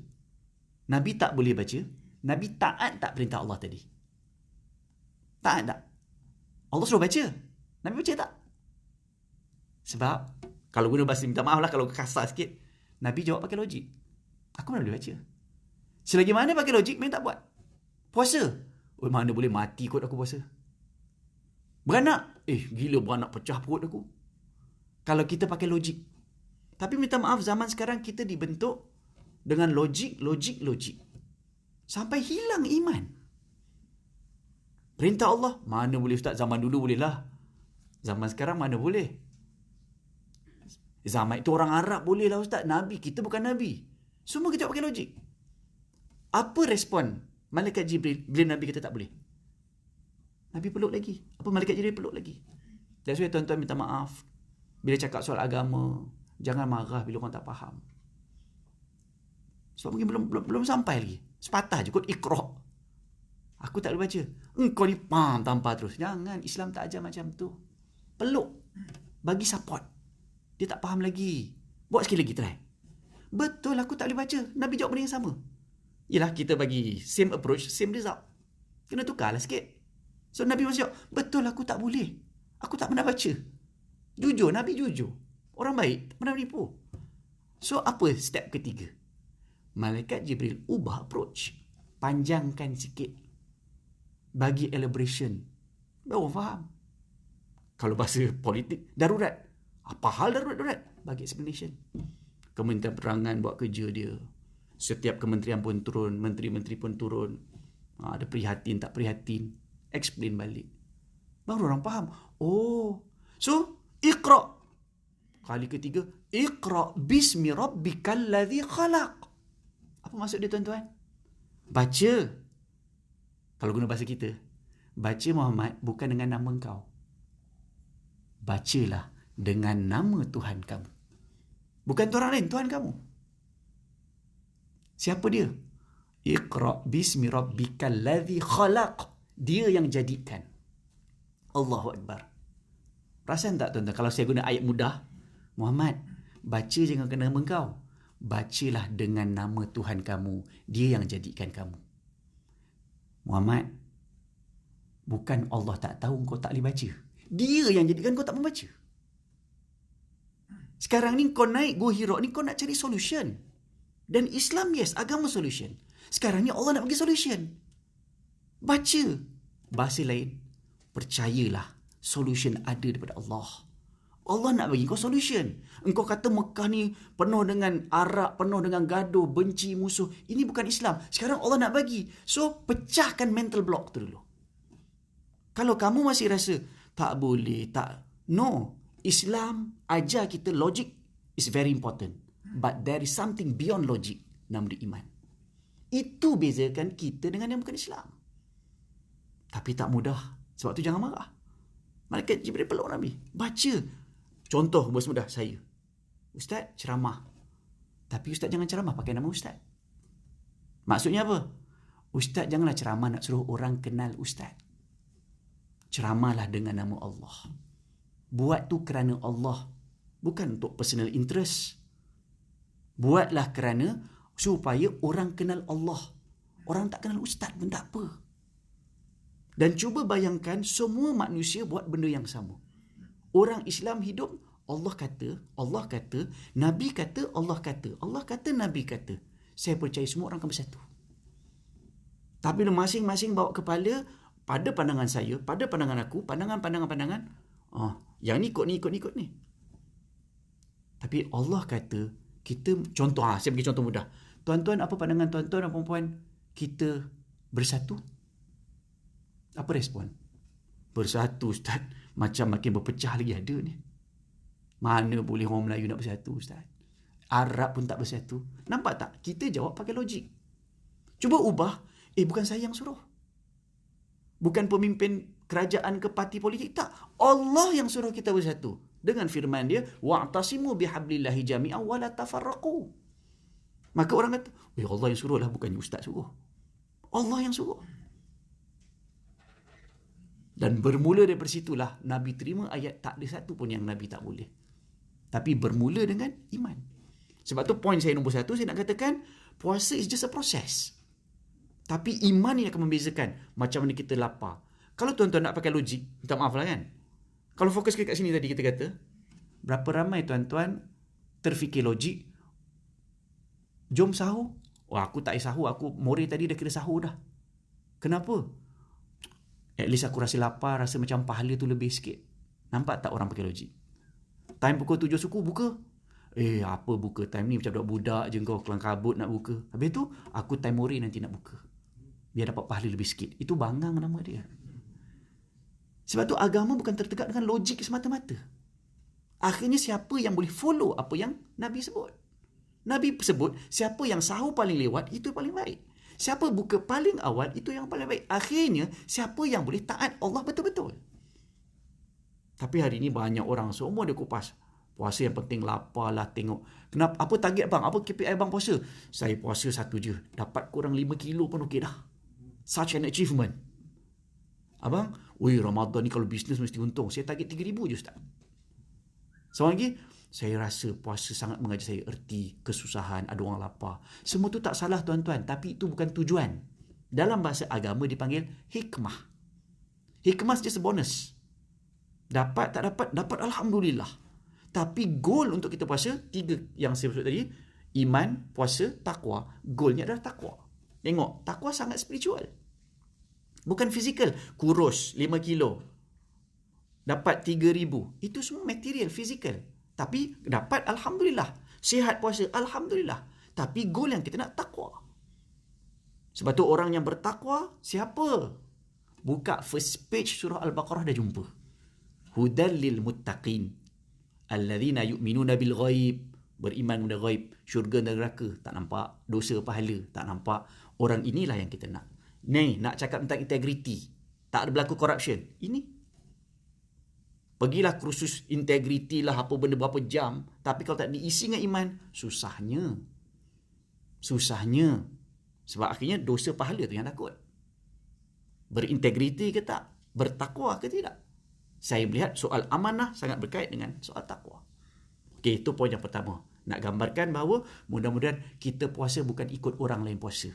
Speaker 1: Nabi tak boleh baca, Nabi taat tak perintah Allah tadi? Taat tak? Allah suruh baca. Nabi baca tak? Sebab, kalau guna bahasa, minta maaf lah kalau kasar sikit, Nabi jawab pakai logik. Aku mana boleh baca? Selagi mana pakai logik, memang tak buat. Puasa. Oh, mana boleh mati kot aku puasa. Beranak. Gila beranak, pecah perut aku. Kalau kita pakai logik. Tapi minta maaf, zaman sekarang kita dibentuk dengan logik. Sampai hilang iman. Perintah Allah, mana boleh Ustaz? Zaman dulu boleh lah. Zaman sekarang mana boleh? Zaman itu orang Arab boleh lah Ustaz. Nabi, kita bukan Nabi. Semua kita pakai logik. Apa respon malaikat Jibril bila Nabi kata tak boleh? Nabi peluk lagi. Apa malaikat Jibril peluk lagi? That's why tuan-tuan minta maaf. Bila cakap soal agama, jangan marah bila orang tak faham. Sebab mungkin belum sampai lagi. Sepatah je kot Iqra. Aku tak boleh baca. Engkau ni tampar terus. Jangan, Islam tak ajar macam tu. Peluk. Bagi support. Dia tak faham lagi. Buat sekali lagi, try. Betul, aku tak boleh baca. Nabi jawab benda yang sama. Yelah, kita bagi same approach, same result. Kena tukarlah sikit. So, Nabi masih jawab, betul, aku tak boleh. Aku tak pernah baca. Jujur, Nabi jujur. Orang baik, tak pernah menipu. So, apa step ketiga? Malaikat Jibril ubah approach. Panjangkan sikit. Bagi elaboration. Baru orang faham. Kalau bahasa politik, darurat. Apa hal darurat? Bagi explanation. Kementerian Penerangan buat kerja dia. Setiap kementerian pun turun, menteri-menteri pun turun. Ada prihatin, tak prihatin. Explain balik. Baru orang faham. Oh. So, Iqra. Kali ketiga, Iqra bismi rabbikal ladzi khalaq. Apa maksud dia tuan-tuan? Baca. Kalau guna bahasa kita, baca Muhammad bukan dengan nama engkau. Bacalah dengan nama Tuhan kamu. Bukan Tuhan lain, Tuhan kamu. Siapa dia? Iqra bismi rabbikal ladzi khalaq. Dia yang jadikan. Allahu Akbar. Perasan tak tuan-tuan? Kalau saya guna ayat mudah, Muhammad, baca jangan kena nama engkau. Bacalah dengan nama Tuhan kamu. Dia yang jadikan kamu. Muhammad, bukan Allah tak tahu kau tak boleh baca. Dia yang jadikan kau tak membaca. Sekarang ni kau naik Gua Hira ni kau nak cari solution. Dan Islam, yes, agama solution. Sekarang ni Allah nak bagi solution. Baca. Bahasa lain, percayalah solution ada daripada Allah. Allah nak bagi kau solution. Engkau kata Mekah ni penuh dengan arak, penuh dengan gaduh, benci, musuh. Ini bukan Islam. Sekarang Allah nak bagi. So, pecahkan mental block tu dulu. Kalau kamu masih rasa, tak boleh, tak. No. Islam ajar kita logic is very important. But there is something beyond logic. Nama dia iman. Itu bezakan kita dengan yang bukan Islam. Tapi tak mudah. Sebab tu jangan marah. Malaikat Jibril peluk Nabi. Baca. Contoh bos mudah saya. Ustaz ceramah. Tapi Ustaz jangan ceramah pakai nama Ustaz. Maksudnya apa? Ustaz janganlah ceramah nak suruh orang kenal Ustaz. Ceramahlah dengan nama Allah. Buat tu kerana Allah. Bukan untuk personal interest. Buatlah kerana supaya orang kenal Allah. Orang tak kenal ustaz pun tak apa. Dan cuba bayangkan semua manusia buat benda yang sama. Orang Islam hidup, Allah kata, Nabi kata, Allah kata, Allah kata, Nabi kata. Saya percaya semua orang akan bersatu. Tapi masing-masing bawa kepala, pada pandangan saya, pada pandangan aku, pandangan, yang ni ikut ni. Tapi Allah kata, kita, contoh, saya bagi contoh mudah. Tuan-tuan, apa pandangan tuan-tuan dan puan-puan? Kita bersatu? Apa respon? Bersatu, Ustaz. Macam makin berpecah lagi ada ni. Mana boleh orang Melayu nak bersatu, Ustaz? Arab pun tak bersatu. Nampak tak? Kita jawab pakai logik. Cuba ubah. Bukan saya yang suruh. Bukan pemimpin kerajaan ke parti politik. Tak. Allah yang suruh kita bersatu. Dengan firman dia, wa'tasimu bihablillahi jami'an wa la tafarraqu. Maka orang kata, Allah yang suruh lah, bukannya ustaz suruh. Allah yang suruh. Dan bermula daripada situlah Nabi terima ayat tak ada satu pun yang Nabi tak boleh. Tapi bermula dengan iman. Sebab tu poin saya nombor 1, saya nak katakan puasa is just a process. Tapi iman yang akan membezakan macam mana kita lapar. Kalau tuan-tuan nak pakai logik, minta maaf lah kan. Kalau fokus kat sini tadi kita kata, berapa ramai tuan-tuan terfikir logik, jom sahur. Aku tak sahur, aku more tadi dah kira sahur dah. Kenapa? At least aku rasa lapar, rasa macam pahala tu lebih sikit. Nampak tak orang pakai logik? Time pukul 7 suku buka. Apa buka time ni, macam budak je kau kelang kabut nak buka. Habis tu, aku time more nanti nak buka. Biar dapat pahala lebih sikit. Itu bangang nama dia. Sebab tu agama bukan tertegak dengan logik semata-mata. Akhirnya siapa yang boleh follow apa yang Nabi sebut? Nabi sebut, siapa yang sahur paling lewat, itu paling baik. Siapa buka paling awal, itu yang paling baik. Akhirnya, siapa yang boleh taat Allah betul-betul. Tapi hari ini banyak orang, semua dia kupas. Puasa yang penting lapar lah, tengok. Kenapa? Apa target bang? Apa KPI bang puasa? Saya puasa 1 je. Dapat kurang 5 kilo pun okey dah. Such an achievement. Abang, Ramadan ni kalau bisnes mesti untung. Saya target 3,000 je Ustaz. Seorang lagi, saya rasa puasa sangat mengajar saya erti, kesusahan, ada orang lapar. Semua tu tak salah tuan-tuan, tapi itu bukan tujuan. Dalam bahasa agama dipanggil hikmah. Hikmah just a bonus. Dapat tak dapat, dapat Alhamdulillah. Tapi goal untuk kita puasa, 3 yang saya sebut tadi, iman, puasa, takwa. Goalnya adalah takwa. Tengok, takwa sangat spiritual. Bukan fizikal. Kurus 5 kilo. Dapat 3,000. Itu semua material, fizikal. Tapi dapat Alhamdulillah. Sihat puasa, Alhamdulillah. Tapi goal yang kita nak takwa. Sebab tu orang yang bertakwa, siapa? Buka first page surah Al-Baqarah dah jumpa. Hudal lil muttaqin. Alladzina yu'minuna bil ghaib. Beriman benda ghaib. Syurga dan neraka. Tak nampak. Dosa pahala. Tak nampak. Orang inilah yang kita nak. Ni, nak cakap tentang integriti. Tak ada berlaku corruption. Ini. Pergilah kursus integriti lah apa benda berapa jam. Tapi kalau tak diisi dengan iman, susahnya. Susahnya. Sebab akhirnya dosa pahala tu yang takut. Berintegriti ke tak? Bertakwa ke tidak? Saya melihat soal amanah sangat berkait dengan soal takwa. Okey, itu poin yang pertama. Nak gambarkan bahawa mudah-mudahan kita puasa bukan ikut orang lain puasa.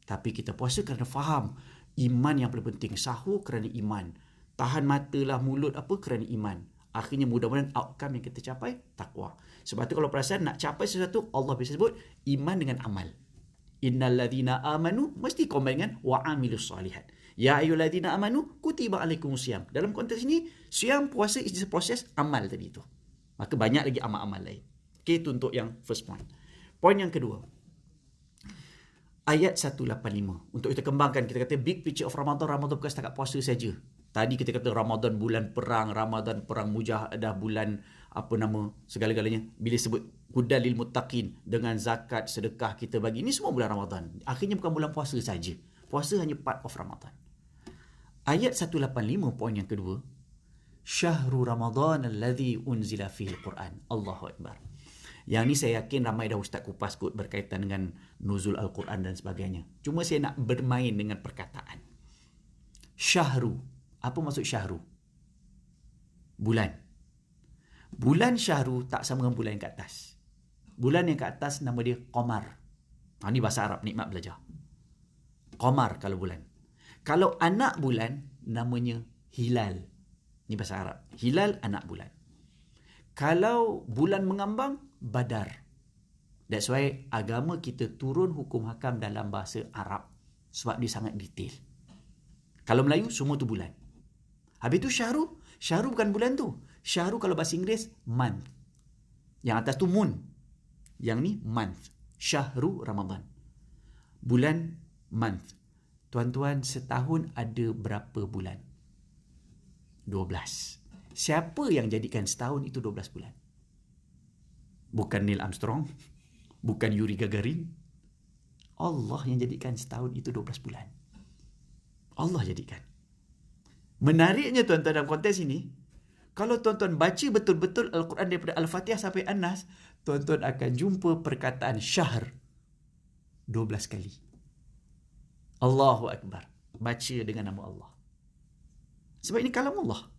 Speaker 1: Tapi kita puasa kerana faham iman yang paling penting. Sahur kerana iman. Tahan matalah mulut apa kerana iman. Akhirnya mudah-mudahan outcome yang kita capai takwa. Sebab tu kalau perasan nak capai sesuatu, Allah biasa sebut iman dengan amal. Innalladzina amanu mesti combine dengan wa amilus solihat. Ya ayyuhalladzina amanu kutiba alaikumusiyam. Dalam konteks ini, siam puasa is a proses amal tadi tu. Maka banyak lagi amal-amal lain. Okey, itu untuk yang first point. Point yang kedua. Ayat 185. Untuk kita kembangkan, kita kata big picture of Ramadan. Ramadan bukan setakat puasa saja. Tadi kita kata Ramadan bulan perang, Ramadan perang mujahadah, bulan segala-galanya. Bila sebut hudalil muttaqin, dengan zakat, sedekah kita bagi, ini semua bulan Ramadan. Akhirnya bukan bulan puasa saja. Puasa hanya part of Ramadan. Ayat 185 poin yang kedua. Syahrul Ramadan alladhi unzila fihi al-Quran. Allahu Akbar. Yang ni saya yakin ramai dah ustaz kupas kot berkaitan dengan nuzul Al-Quran dan sebagainya. Cuma saya nak bermain dengan perkataan. Syahru. Apa maksud syahru? Bulan. Bulan syahru tak sama dengan bulan yang ke atas. Bulan yang ke atas nama dia qamar. Ini bahasa Arab, nikmat belajar. Qamar kalau bulan. Kalau anak bulan, namanya hilal. Ini bahasa Arab. Hilal, anak bulan. Kalau bulan mengambang, badar. That's why agama kita turun hukum hakam dalam bahasa Arab. Sebab dia sangat detail. Kalau Melayu, semua tu bulan. Habis tu syahru. Syahru bukan bulan tu. Syahru kalau bahasa Inggeris, month. Yang atas tu moon. Yang ni month. Syahru Ramadan. Bulan, month. Tuan-tuan, setahun ada berapa bulan? 12. Siapa yang jadikan setahun itu 12 bulan? Bukan Neil Armstrong, bukan Yuri Gagarin. Allah yang jadikan setahun itu 12 bulan. Allah jadikan. Menariknya tuan-tuan dalam konteks ini, kalau tuan-tuan baca betul-betul Al-Quran daripada Al-Fatihah sampai An-Nas, tuan-tuan akan jumpa perkataan syahr 12 kali. Allahu Akbar. Baca dengan nama Allah. Sebab ini kalam Allah.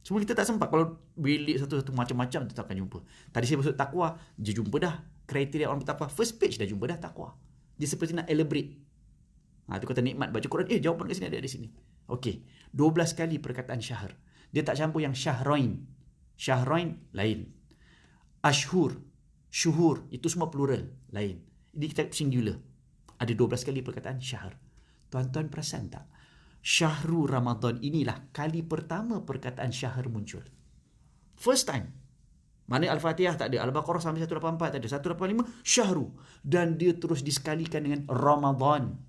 Speaker 1: Cuma kita tak sempat. Kalau bilik satu-satu macam-macam, kita akan jumpa. Tadi saya masuk takwa, dia jumpa dah kriteria orang bertakwa. First page dah jumpa dah takwa. Dia seperti nak elaborate. Itu kata nikmat baca Quran. Jawapan kat sini ada di sini. Okey. 12 kali perkataan syahr. Dia tak campur yang syahrain. Syahrain lain. Ashhur, syuhur, itu semua plural, lain. Ini kita singular. Ada 12 kali perkataan syahr. Tuan-tuan perasan tak? Syahrul Ramadan inilah kali pertama perkataan syahr muncul. First time. Mana Al-Fatihah tak ada, Al-Baqarah sampai 184 tak ada, 185 syahru. Dan dia terus disekalikan dengan Ramadan.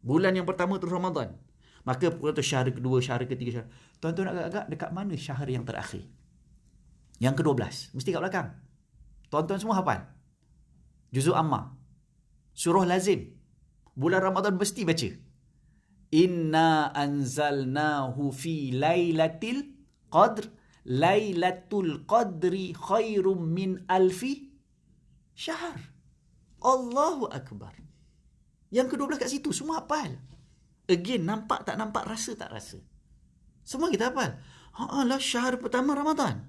Speaker 1: Bulan yang pertama terus Ramadan. Maka pukul tu syahr kedua, syahr ketiga, syahr. Tuan-tuan agak-agak dekat mana syahr yang terakhir? Yang ke-12. Mesti kat belakang. Tuan-tuan semua hafal. Juzuk Amma. Surah Lazim. Bulan Ramadan mesti baca. Inna anzalnahu fi lailatul qadr. Lailatul qadri khairum min alfi syahr. Allahu Akbar. Yang ke-12 kat situ. Semua hafal. Again, nampak tak nampak, rasa tak rasa. Semua kita hafal. Lah syahr pertama Ramadan.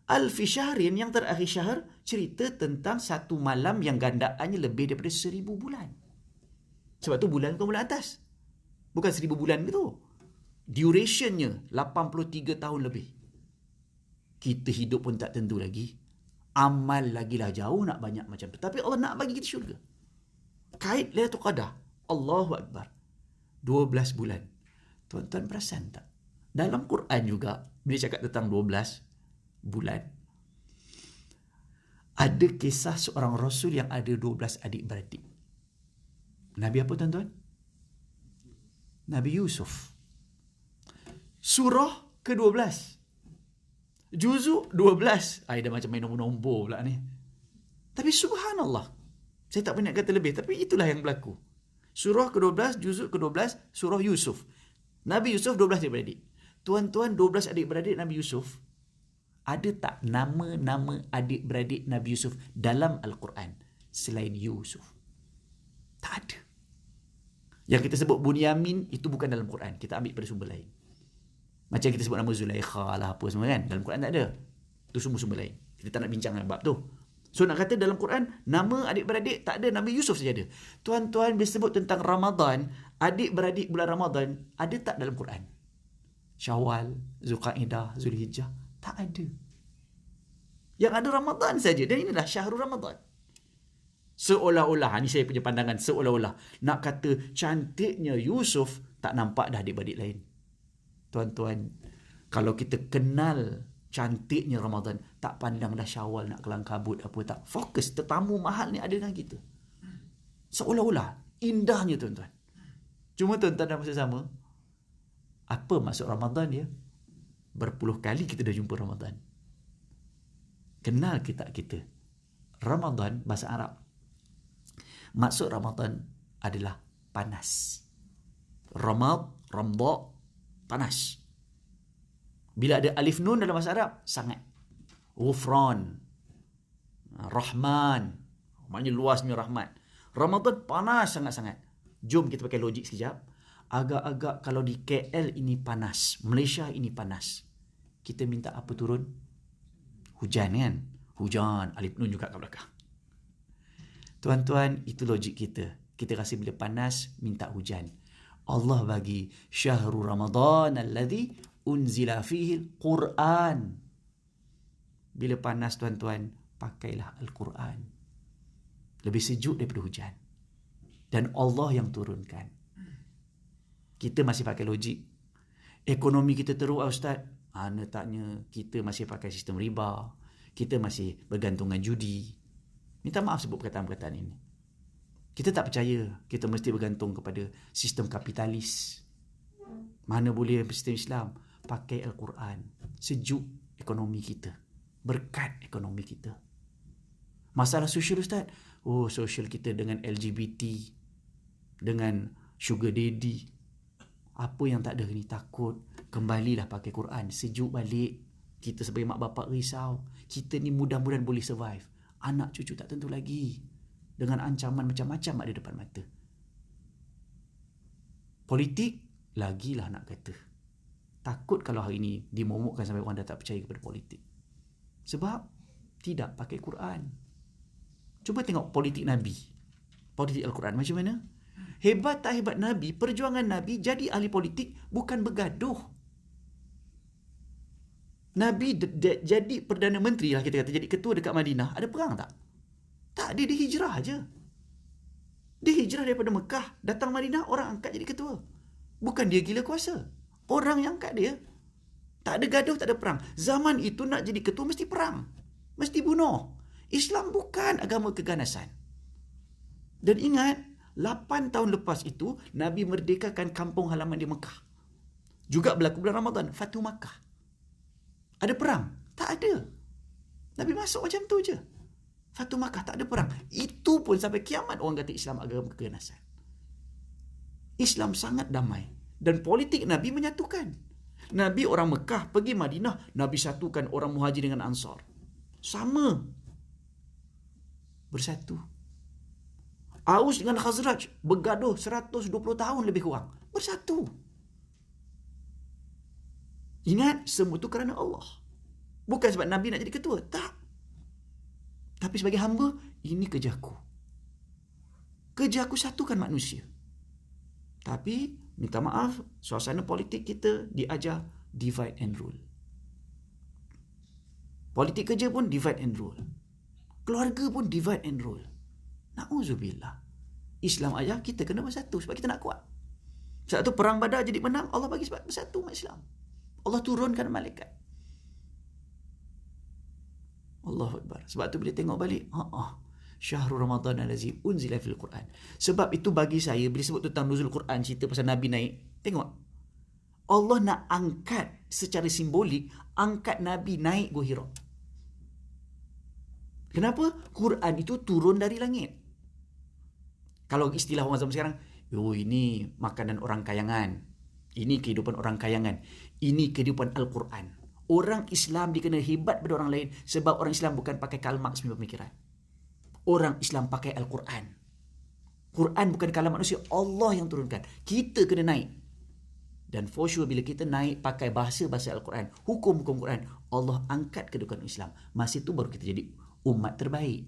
Speaker 1: Alfi syahrin, yang terakhir syahr, cerita tentang satu malam yang gandaannya lebih daripada 1000 bulan. Sebab tu bulan bukan bulan atas. Bukan 1000 bulan ke tu. Durationnya 83 tahun lebih. Kita hidup pun tak tentu lagi. Amal lagilah jauh nak banyak macam tu. Tapi Allah nak bagi kita syurga. Kait Lailatul Qadar. Allahu Akbar. 12 bulan. Tuan-tuan perasan tak? Dalam Quran juga, bila cakap tentang 12 bulan, ada kisah seorang Rasul yang ada 12 adik-beradik. Nabi apa tuan-tuan? Nabi Yusuf. Surah ke-12. Juzuk 12. Dah macam main nombor-nombor pula ni. Tapi subhanallah. Saya tak banyak kata lebih. Tapi itulah yang berlaku. Surah ke-12, juzuk ke-12, surah Yusuf. Nabi Yusuf 12 adik-beradik. Tuan-tuan, 12 adik-beradik Nabi Yusuf. Ada tak nama-nama adik-beradik Nabi Yusuf dalam Al-Quran selain Yusuf? Tak ada. Yang kita sebut Bunyamin, itu bukan dalam Quran. Kita ambil pada sumber lain. Macam kita sebut nama Zulaikha lah apa semua kan. Dalam Quran tak ada. Itu sumber-sumber lain. Kita tak nak bincang dalam bab tu. So nak kata dalam Quran, nama adik-beradik tak ada, Nabi Yusuf saja ada. Tuan-tuan bila sebut tentang Ramadan, adik-beradik bulan Ramadan, ada tak dalam Quran? Syawal, Zulqaidah, Zulhijjah, tak ada. Yang ada Ramadan saja. Dan inilah Syahrul Ramadan. Seolah-olah, ni saya punya pandangan, seolah-olah nak kata cantiknya Yusuf, tak nampak dah adik-beradik lain. Tuan-tuan, kalau kita kenal cantiknya Ramadan, tak pandang dah Syawal nak kelang kabut apa tak. Fokus, tetamu mahal ni ada dengan kita. Seolah-olah indahnya tuan-tuan. Cuma tuan-tuan dalam masa sama, apa maksud Ramadan dia? Berpuluh kali kita dah jumpa Ramadan. Kenal kita. Ramadan bahasa Arab. Maksud Ramadan adalah panas. Ramad, panas. Bila ada alif nun dalam bahasa Arab, sangat. Ghufran, Rahman, maknanya luasnya rahmat. Ramadan panas sangat-sangat. Jom kita pakai logik sekejap. Agak-agak kalau di KL ini panas, Malaysia ini panas, kita minta apa turun? Hujan kan? Hujan, alif nun juga kat belakang. Tuan-tuan, itu logik kita. Kita rasa bila panas, minta hujan. Allah bagi syahrul Ramadan alladhi unzila fihi al-Quran. Bila panas, tuan-tuan, pakailah Al-Quran. Lebih sejuk daripada hujan. Dan Allah yang turunkan. Kita masih pakai logik. Ekonomi kita teruk, Ustaz. Mana taknya kita masih pakai sistem riba. Kita masih bergantungan judi. Minta maaf sebut perkataan-perkataan ini. Kita tak percaya kita mesti bergantung kepada sistem kapitalis. Mana boleh sistem Islam. Pakai Al-Quran. Sejuk ekonomi kita. Berkat ekonomi kita. Masalah sosial, Ustaz. Oh, sosial kita dengan LGBT. Dengan sugar daddy. Apa yang tak ada ni, takut. Kembalilah pakai Quran. Sejuk balik. Kita sebagai mak bapak risau. Kita ni mudah-mudahan boleh survive. Anak cucu tak tentu lagi. Dengan ancaman macam-macam ada depan mata. Politik, lagilah nak kata. Takut kalau hari ini dimomokkan sampai orang dah tak percaya kepada politik. Sebab tidak pakai Quran. Cuba tengok politik Nabi. Politik Al-Quran macam mana? Hebat tak hebat Nabi, perjuangan Nabi jadi ahli politik bukan bergaduh. Nabi jadi Perdana Menteri lah, kita kata, jadi ketua dekat Madinah. Ada perang tak? Tak, dia hijrah aja. Dia hijrah daripada Mekah, datang Madinah, orang angkat jadi ketua. Bukan dia gila kuasa. Orang yang angkat dia. Tak ada gaduh, tak ada perang. Zaman itu nak jadi ketua mesti perang. Mesti bunuh. Islam bukan agama keganasan. Dan ingat, 8 tahun lepas itu, Nabi merdekakan kampung halaman di Mekah. Juga berlaku bulan Ramadan, Fatu Makkah. Ada perang? Tak ada. Nabi masuk macam tu je. Fatu Makkah, tak ada perang. Itu pun sampai kiamat orang kata Islam agama keganasan. Islam sangat damai. Dan politik Nabi menyatukan. Nabi orang Mekah pergi Madinah, Nabi satukan orang Muhajir dengan Ansar. Sama. Bersatu. Aus dengan Khazraj bergaduh 120 tahun lebih kurang. Bersatu. Ingat, semua itu kerana Allah. Bukan sebab Nabi nak jadi ketua. Tak. Tapi sebagai hamba, ini kerjaku. Kerjaku satukan manusia. Tapi, minta maaf, suasana politik kita diajar divide and rule. Politik kerja pun divide and rule. Keluarga pun divide and rule. Na'udzubillah. Islam ajar kita kena bersatu sebab kita nak kuat. Sebab tu perang Badar jadi menang, Allah bagi sebab bersatu umat Islam. Allah turunkan malaikat. Allahu Akbar. Sebab tu bila tengok balik, Syahrul Ramadan allazi unzila fil Quran. Sebab itu bagi saya, bila sebut tentang nuzul Quran, cerita pasal Nabi naik, tengok. Allah nak angkat secara simbolik, angkat Nabi naik Gua Hira. Kenapa? Quran itu turun dari langit. Kalau istilah orang zaman sekarang, ini makanan orang kayangan. Ini kehidupan orang kayangan. Ini kehidupan Al-Quran. Orang Islam dikenal hebat pada orang lain sebab orang Islam bukan pakai Karl Marx punya pemikiran. Orang Islam pakai Al-Quran. Quran bukan kalam manusia, Allah yang turunkan. Kita kena naik. Dan for sure bila kita naik pakai bahasa-bahasa Al-Quran, hukum-hukum Quran, Allah angkat kedudukan Islam. Masa itu baru kita jadi umat terbaik.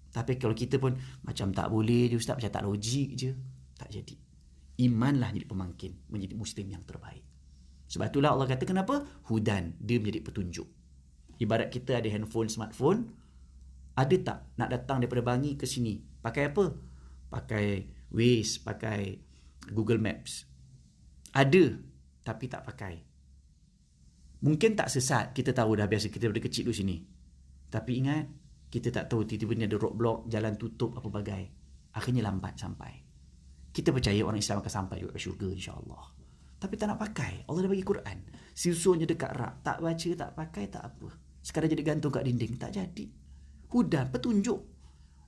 Speaker 1: Tapi kalau kita pun macam tak boleh je Ustaz, macam tak logik je, tak jadi. Imanlah jadi pemangkin, menjadi Muslim yang terbaik. Sebab itulah Allah kata kenapa? Hudan, dia menjadi petunjuk. Ibarat kita ada handphone, smartphone, ada tak nak datang daripada Bangi ke sini? Pakai apa? Pakai Waze, pakai Google Maps. Ada, tapi tak pakai. Mungkin tak sesat, kita tahu dah biasa kita daripada kecil dulu sini. Tapi ingat, kita tak tahu tiba-tiba ni ada roadblock, jalan tutup apa bagai. Akhirnya lambat sampai. Kita percaya orang Islam akan sampai juga ke syurga insya-Allah. Tapi tak nak pakai. Allah dah bagi Quran. Susunnya dekat rak. Tak baca, tak pakai, tak apa. Sekadar jadi gantung kat dinding. Tak jadi. Hudan, petunjuk.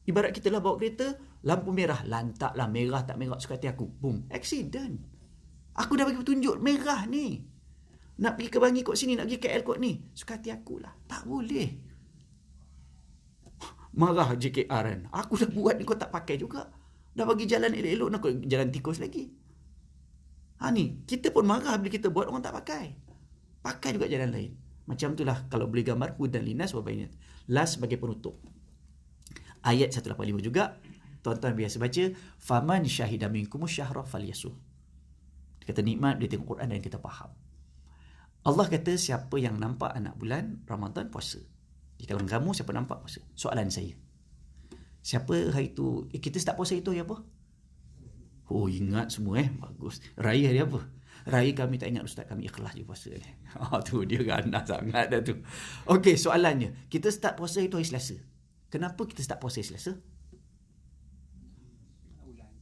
Speaker 1: Ibarat kita lah bawa kereta, lampu merah. Lantaklah merah tak merah suka hati aku. Boom. Accident. Aku dah bagi petunjuk. Merah ni. Nak pergi ke Bangi kot sini, nak pergi KL kot ni. Suka hati akulah. Tak boleh. Marah JKR kan. Aku dah buat ni kau tak pakai juga. Dah bagi jalan elok-elok nak jalan tikus lagi. Ni, kita pun marah bila kita buat orang tak pakai. Pakai juga jalan lain. Macam itulah kalau boleh gambar hudan linas wa bainat. Last sebagai penutup. Ayat 185 juga, tuan-tuan biasa baca, faman syahida minkumus syahra falyasum. Dia kata nikmat dia tengok Quran dan kita faham. Allah kata siapa yang nampak anak bulan Ramadan puasa. Di kalangan kamu siapa nampak puasa? Soalan saya, siapa hari tu kita start puasa itu hari apa? Oh, ingat semua bagus. Raya hari apa? Raya kami tak ingat ustaz, kami ikhlas je puasa ni. Tu dia ganas sangat dah tu. Okey, soalannya, kita start puasa itu hari Selasa. Kenapa kita start puasa hari Selasa?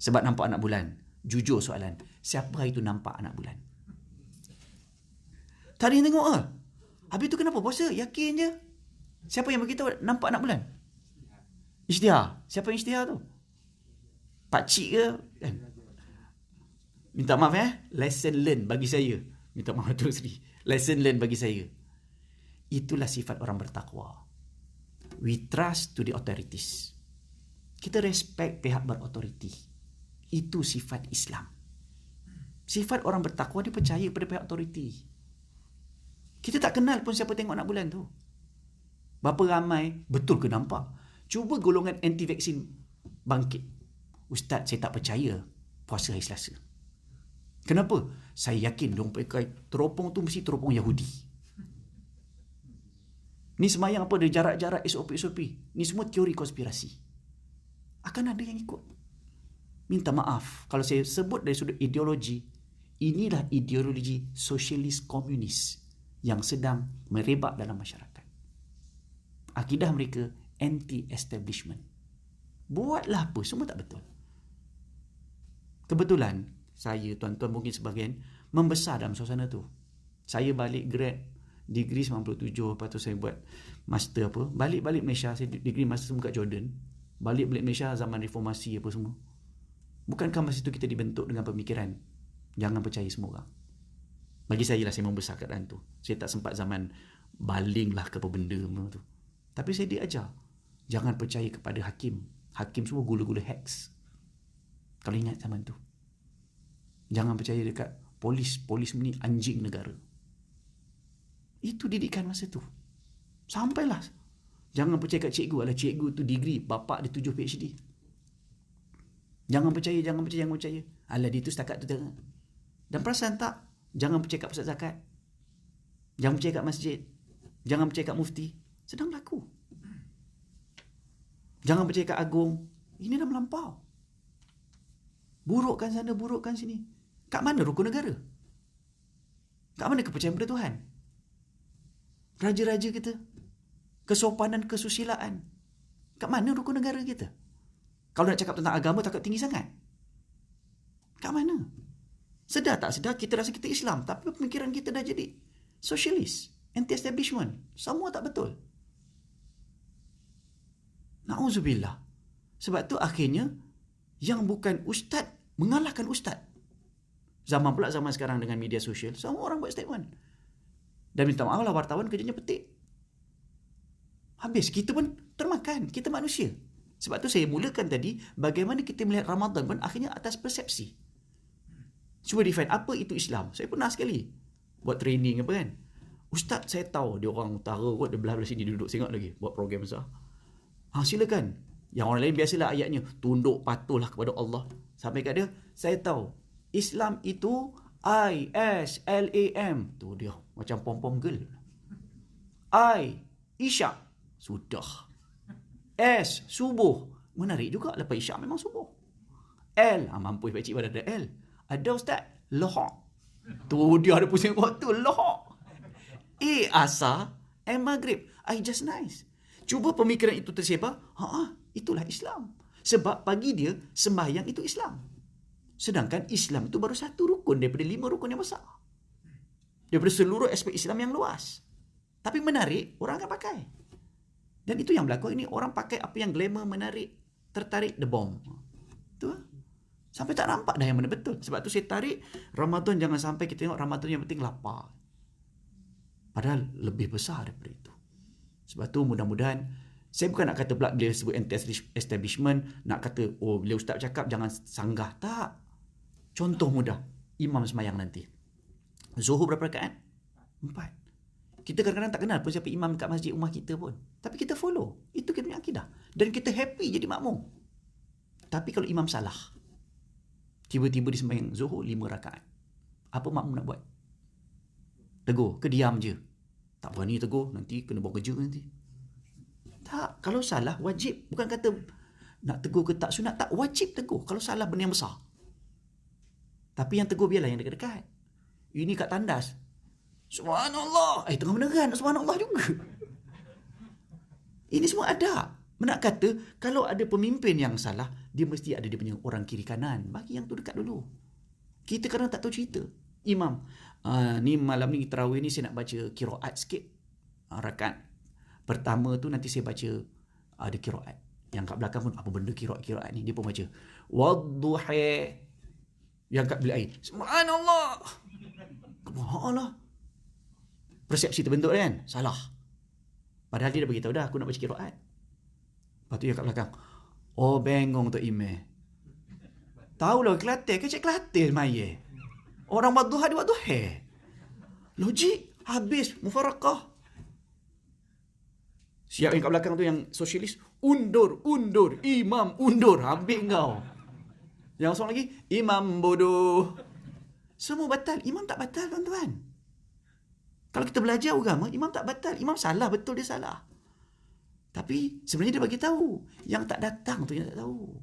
Speaker 1: Sebab nampak anak bulan. Jujur soalan, siapa hari tu nampak anak bulan? Tak ada yang tengok ke? Habis tu kenapa puasa? Yakin je. Siapa yang beritahu nampak anak bulan? Isytihar. Siapa yang isytihar tu? Pakcik ke? Minta maaf lesson learn bagi saya. Minta maaf tu Sri. Lesson learn bagi saya. Itulah sifat orang bertakwa. We trust to the authorities. Kita respect pihak berautoriti. Itu sifat Islam. Sifat orang bertakwa dia percaya pada pihak autoriti. Kita tak kenal pun siapa tengok anak bulan tu. Berapa ramai, betul ke nampak? Cuba golongan anti-vaksin bangkit. Ustaz, saya tak percaya puasa hari Selasa. Kenapa? Saya yakin diorang pakai teropong tu mesti teropong Yahudi. Ni semayang apa, dia jarak-jarak SOP-SOP. Ni semua teori konspirasi. Akan ada yang ikut. Minta maaf kalau saya sebut dari sudut ideologi, inilah ideologi sosialis komunis yang sedang merebak dalam masyarakat. Akidah mereka anti-establishment. Buatlah apa, semua tak betul. Kebetulan saya, tuan-tuan mungkin sebahagian, membesar dalam suasana tu. Saya balik grad degree 97, lepas tu saya buat master apa. Balik Malaysia, saya degree master semua kat Jordan. Balik Malaysia zaman reformasi apa semua. Bukankah masa itu kita dibentuk dengan pemikiran jangan percaya semua orang? Bagi saya lah, saya membesar kat dalam tu. Saya tak sempat zaman baling lah ke apa benda tu. Tapi saya diajar, jangan percaya kepada hakim. Hakim semua gula-gula hacks. Kalau ingat zaman tu. Jangan percaya dekat polis. Polis ni anjing negara. Itu didikan masa tu. Sampailah. Jangan percaya kat cikgu. Alah, cikgu tu degree, bapak dia 7 PhD. Jangan percaya. Alah, dia tu setakat tu. Dan perasan tak? Jangan percaya kat pusat zakat. Jangan percaya kat masjid. Jangan percaya kat mufti. Sedang berlaku. Jangan percaya kat agung. Ini dah melampau. Burukkan sana, burukkan sini. Kat mana rukun negara? Kat mana kepercayaan pada Tuhan? Raja-raja kita? Kesopanan, kesusilaan? Kat mana rukun negara kita? Kalau nak cakap tentang agama, takut tinggi sangat. Kat mana? Sedar tak sedar, kita rasa kita Islam, tapi pemikiran kita dah jadi sosialis, anti-establishment. Semua tak betul. Na'udzubillah. Sebab tu akhirnya, yang bukan ustaz mengalahkan ustaz. Zaman sekarang dengan media sosial, semua orang buat statement. Dan minta maaf lah, wartawan kerjanya petik. Habis, kita pun termakan. Kita manusia. Sebab tu saya mulakan tadi, bagaimana kita melihat Ramadan pun akhirnya atas persepsi. Cuba define apa itu Islam. Saya pernah sekali buat training apa kan. Ustaz, saya tahu dia orang utara kot, dia belah-belah sini duduk, saya ingat lagi buat program besar. Silakan. Yang orang lain biasalah ayatnya, tunduk patuhlah kepada Allah. Sampai kat dia, saya tahu Islam itu ISLAM. Tu dia macam pom-pom girl. Isyak. Sudah. S, subuh. Menarik juga, lepas isyak memang subuh. L, mampu pakcik pada ada L. Ada ustaz, lohok. Tu dia ada pusing waktu, lohok. Asar, maghrib. Just nice. Cuba pemikiran itu tersebar, itulah Islam. Sebab bagi dia, sembahyang itu Islam. Sedangkan Islam itu baru satu rukun daripada 5 rukun yang besar. Daripada seluruh aspek Islam yang luas. Tapi menarik, orang akan pakai. Dan itu yang berlaku ini, orang pakai apa yang glamour, menarik, tertarik, the bomb. Tu sampai tak nampak dah yang mana betul. Sebab tu saya tarik, Ramadan jangan sampai kita tengok Ramadan yang penting lapar. Padahal lebih besar daripada itu. Sebab tu mudah-mudahan, saya bukan nak kata pula bila sebut anti-establishment, nak kata, bila ustaz cakap jangan sanggah. Tak. Contoh mudah, imam semayang nanti. Zuhur berapa rakaat? 4. Kita kadang-kadang tak kenal pun siapa imam kat masjid rumah kita pun. Tapi kita follow. Itu kita punya akidah. Dan kita happy jadi makmum. Tapi kalau imam salah, tiba-tiba dia sembahyang Zuhur 5 rakaat. Apa makmum nak buat? Tegur ke diam je? Tak berani tegur, nanti kena bawa kerja nanti. Tak, kalau salah wajib. Bukan kata nak tegur ke tak sunat, tak, wajib tegur kalau salah benda yang besar. Tapi yang tegur biarlah yang dekat-dekat. Ini kat tandas, subhanallah, tengah meneran subhanallah juga. Ini semua ada. Nak kata kalau ada pemimpin yang salah, dia mesti ada dia punya orang kiri kanan. Bagi yang tu dekat dulu. Kita kadang tak tahu cerita. Imam, ni malam ni tarawih ni saya nak baca qiraat sikit. Rakaat pertama tu nanti saya baca ada qiraat. Yang kat belakang pun apa benda qiraat ni, dia pun baca wadduha. Yang kat bilik air, subhanallah. Allah. Persepsi terbentuk kan? Salah. Padahal dia dah beritahu dah, aku nak baca qiraat. Lepas tu yang kat belakang, oh bengong tu imam. Tahulah Kelantan, kecik Kelantan maya. Orang wadduha dia wadduha. Logik, habis mufarakah. Siap yang kat belakang tu yang sosialis, undur, imam undur, habis kau. Yang seorang lagi, imam bodoh. Semua batal. Imam tak batal, tuan-tuan. Kalau kita belajar agama, imam tak batal. Imam salah, betul dia salah. Tapi sebenarnya dia bagi tahu. Yang tak datang tu yang tak tahu.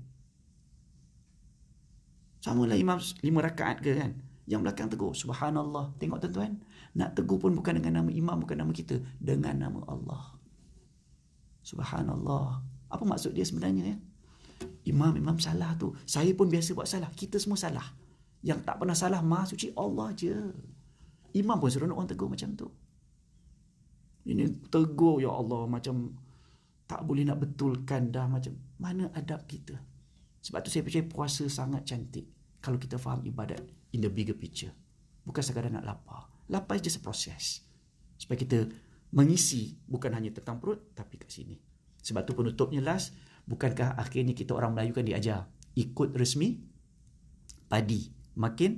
Speaker 1: Samalah imam 5 rakaat ke kan? Yang belakang tegur, subhanallah. Tengok tuan-tuan, nak tegur pun bukan dengan nama imam, bukan nama kita, dengan nama Allah. Subhanallah. Apa maksud dia sebenarnya ya? Imam salah tu. Saya pun biasa buat salah. Kita semua salah. Yang tak pernah salah Maha Suci Allah je. Imam pun seronok orang tegur macam tu. Ini tegur ya Allah macam tak boleh nak betulkan dah, macam mana adab kita. Sebab tu saya percaya puasa sangat cantik kalau kita faham ibadat in the bigger picture. Bukan sekadar nak lapar. Lapar is just a process. Supaya kita mengisi bukan hanya tentang perut tapi kat sini. Sebab tu penutupnya last, bukankah akhirnya kita orang Melayu kan diajar ikut resmi padi. Makin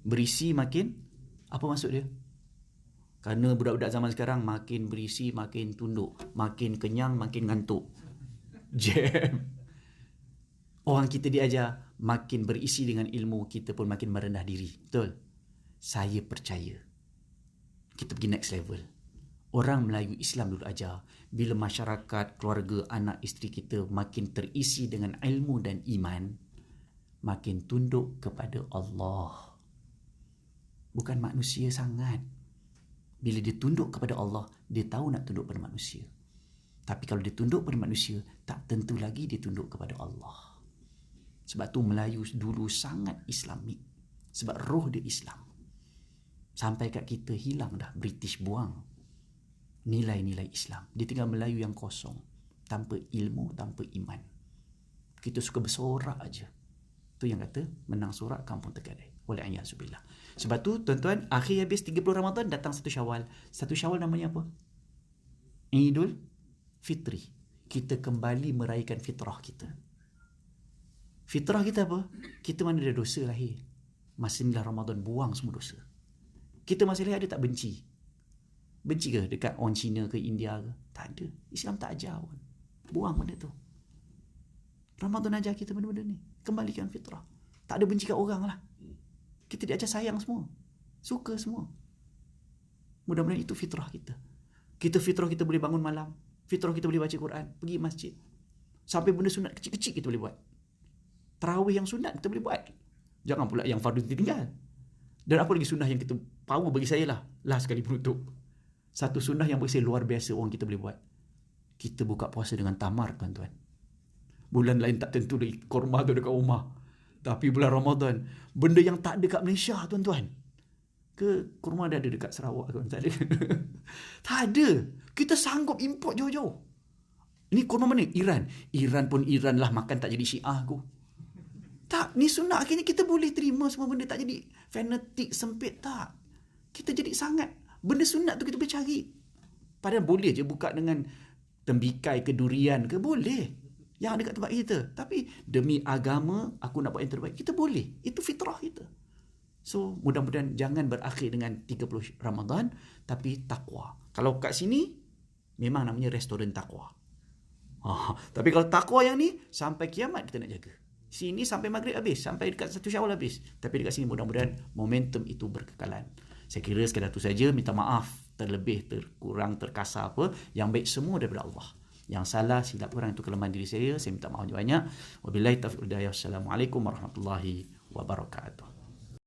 Speaker 1: berisi makin, apa maksud dia? Kerana budak-budak zaman sekarang makin berisi makin tunduk, makin kenyang makin ngantuk. Jam. Orang kita diajar makin berisi dengan ilmu, kita pun makin merendah diri. Betul? Saya percaya kita pergi next level. Orang Melayu Islam dulu ajar, bila masyarakat, keluarga, anak, isteri kita makin terisi dengan ilmu dan iman, makin tunduk kepada Allah. Bukan manusia sangat. Bila dia tunduk kepada Allah, dia tahu nak tunduk pada manusia. Tapi kalau dia tunduk pada manusia, tak tentu lagi dia tunduk kepada Allah. Sebab tu Melayu dulu sangat Islamik. Sebab roh dia Islam. Sampai kat kita hilang dah, British buang nilai-nilai Islam. Dia tinggal Melayu yang kosong, tanpa ilmu, tanpa iman. Kita suka bersorak aja. Tu yang kata menang sorak kampung Tegadai. Wal'iyahzubillah. Sebab tu tuan-tuan, akhir habis 30 Ramadan datang 1 Syawal. 1 Syawal namanya apa? Idul Fitri. Kita kembali meraihkan fitrah kita. Fitrah kita apa? Kita mana ada dosa lahir. Masa inilah Ramadan, buang semua dosa. Kita masih lahir ada tak benci? Benci ke dekat orang Cina ke India ke? Tak ada. Islam tak ajar pun. Buang benda tu. Ramadan ajar kita benda-benda ni. Kembalikan fitrah. Tak ada benci kat orang lah. Kita diajar sayang semua. Suka semua. Mudah-mudahan itu fitrah kita. Fitrah kita boleh bangun malam. Fitrah kita boleh baca Quran. Pergi masjid. Sampai benda sunat kecil-kecil kita boleh buat. Tarawih yang sunat kita boleh buat. Jangan pula yang fardu ditinggal. Dan apa lagi sunnah yang kita power bagi saya lah. Last sekali penutup. Satu sunnah yang bagi saya luar biasa orang kita boleh buat. Kita buka puasa dengan tamar, tuan-tuan. Bulan lain tak tentu lagi korma tu dekat rumah. Tapi bulan Ramadan, benda yang tak ada kat Malaysia, tuan-tuan. Ke kurma dah ada dekat Sarawak ke? Tak ada. Tak ada. Kita sanggup import jauh-jauh. Ini kurma mana? Iran. Iran pun Iran lah, makan tak jadi Syiah aku. Tak, ni sunnah. Akhirnya kita boleh terima semua benda, tak jadi fanatik sempit, tak. Kita jadi sangat. Benda sunat tu kita boleh cari. Padahal boleh je buka dengan tembikai ke durian ke, boleh. Yang ada kat tempat kita. Tapi demi agama, aku nak buat yang terbaik. Kita boleh. Itu fitrah kita. So, mudah-mudahan jangan berakhir dengan 30 Ramadan, tapi takwa. Kalau kat sini, memang namanya restoran takwa. Tapi kalau takwa yang ni sampai kiamat kita nak jaga. Sini sampai maghrib habis, sampai dekat 1 Syawal habis. Tapi dekat sini mudah-mudahan momentum itu berkekalan. Saya kira sekadar itu saja. Minta maaf terlebih, terkurang, terkasar apa. Yang baik semua daripada Allah. Yang salah, silap orang itu kelemahan diri saya. Saya minta maaf banyak. Wabillahi taufiq wal hidayah. Wassalamualaikum warahmatullahi wabarakatuh.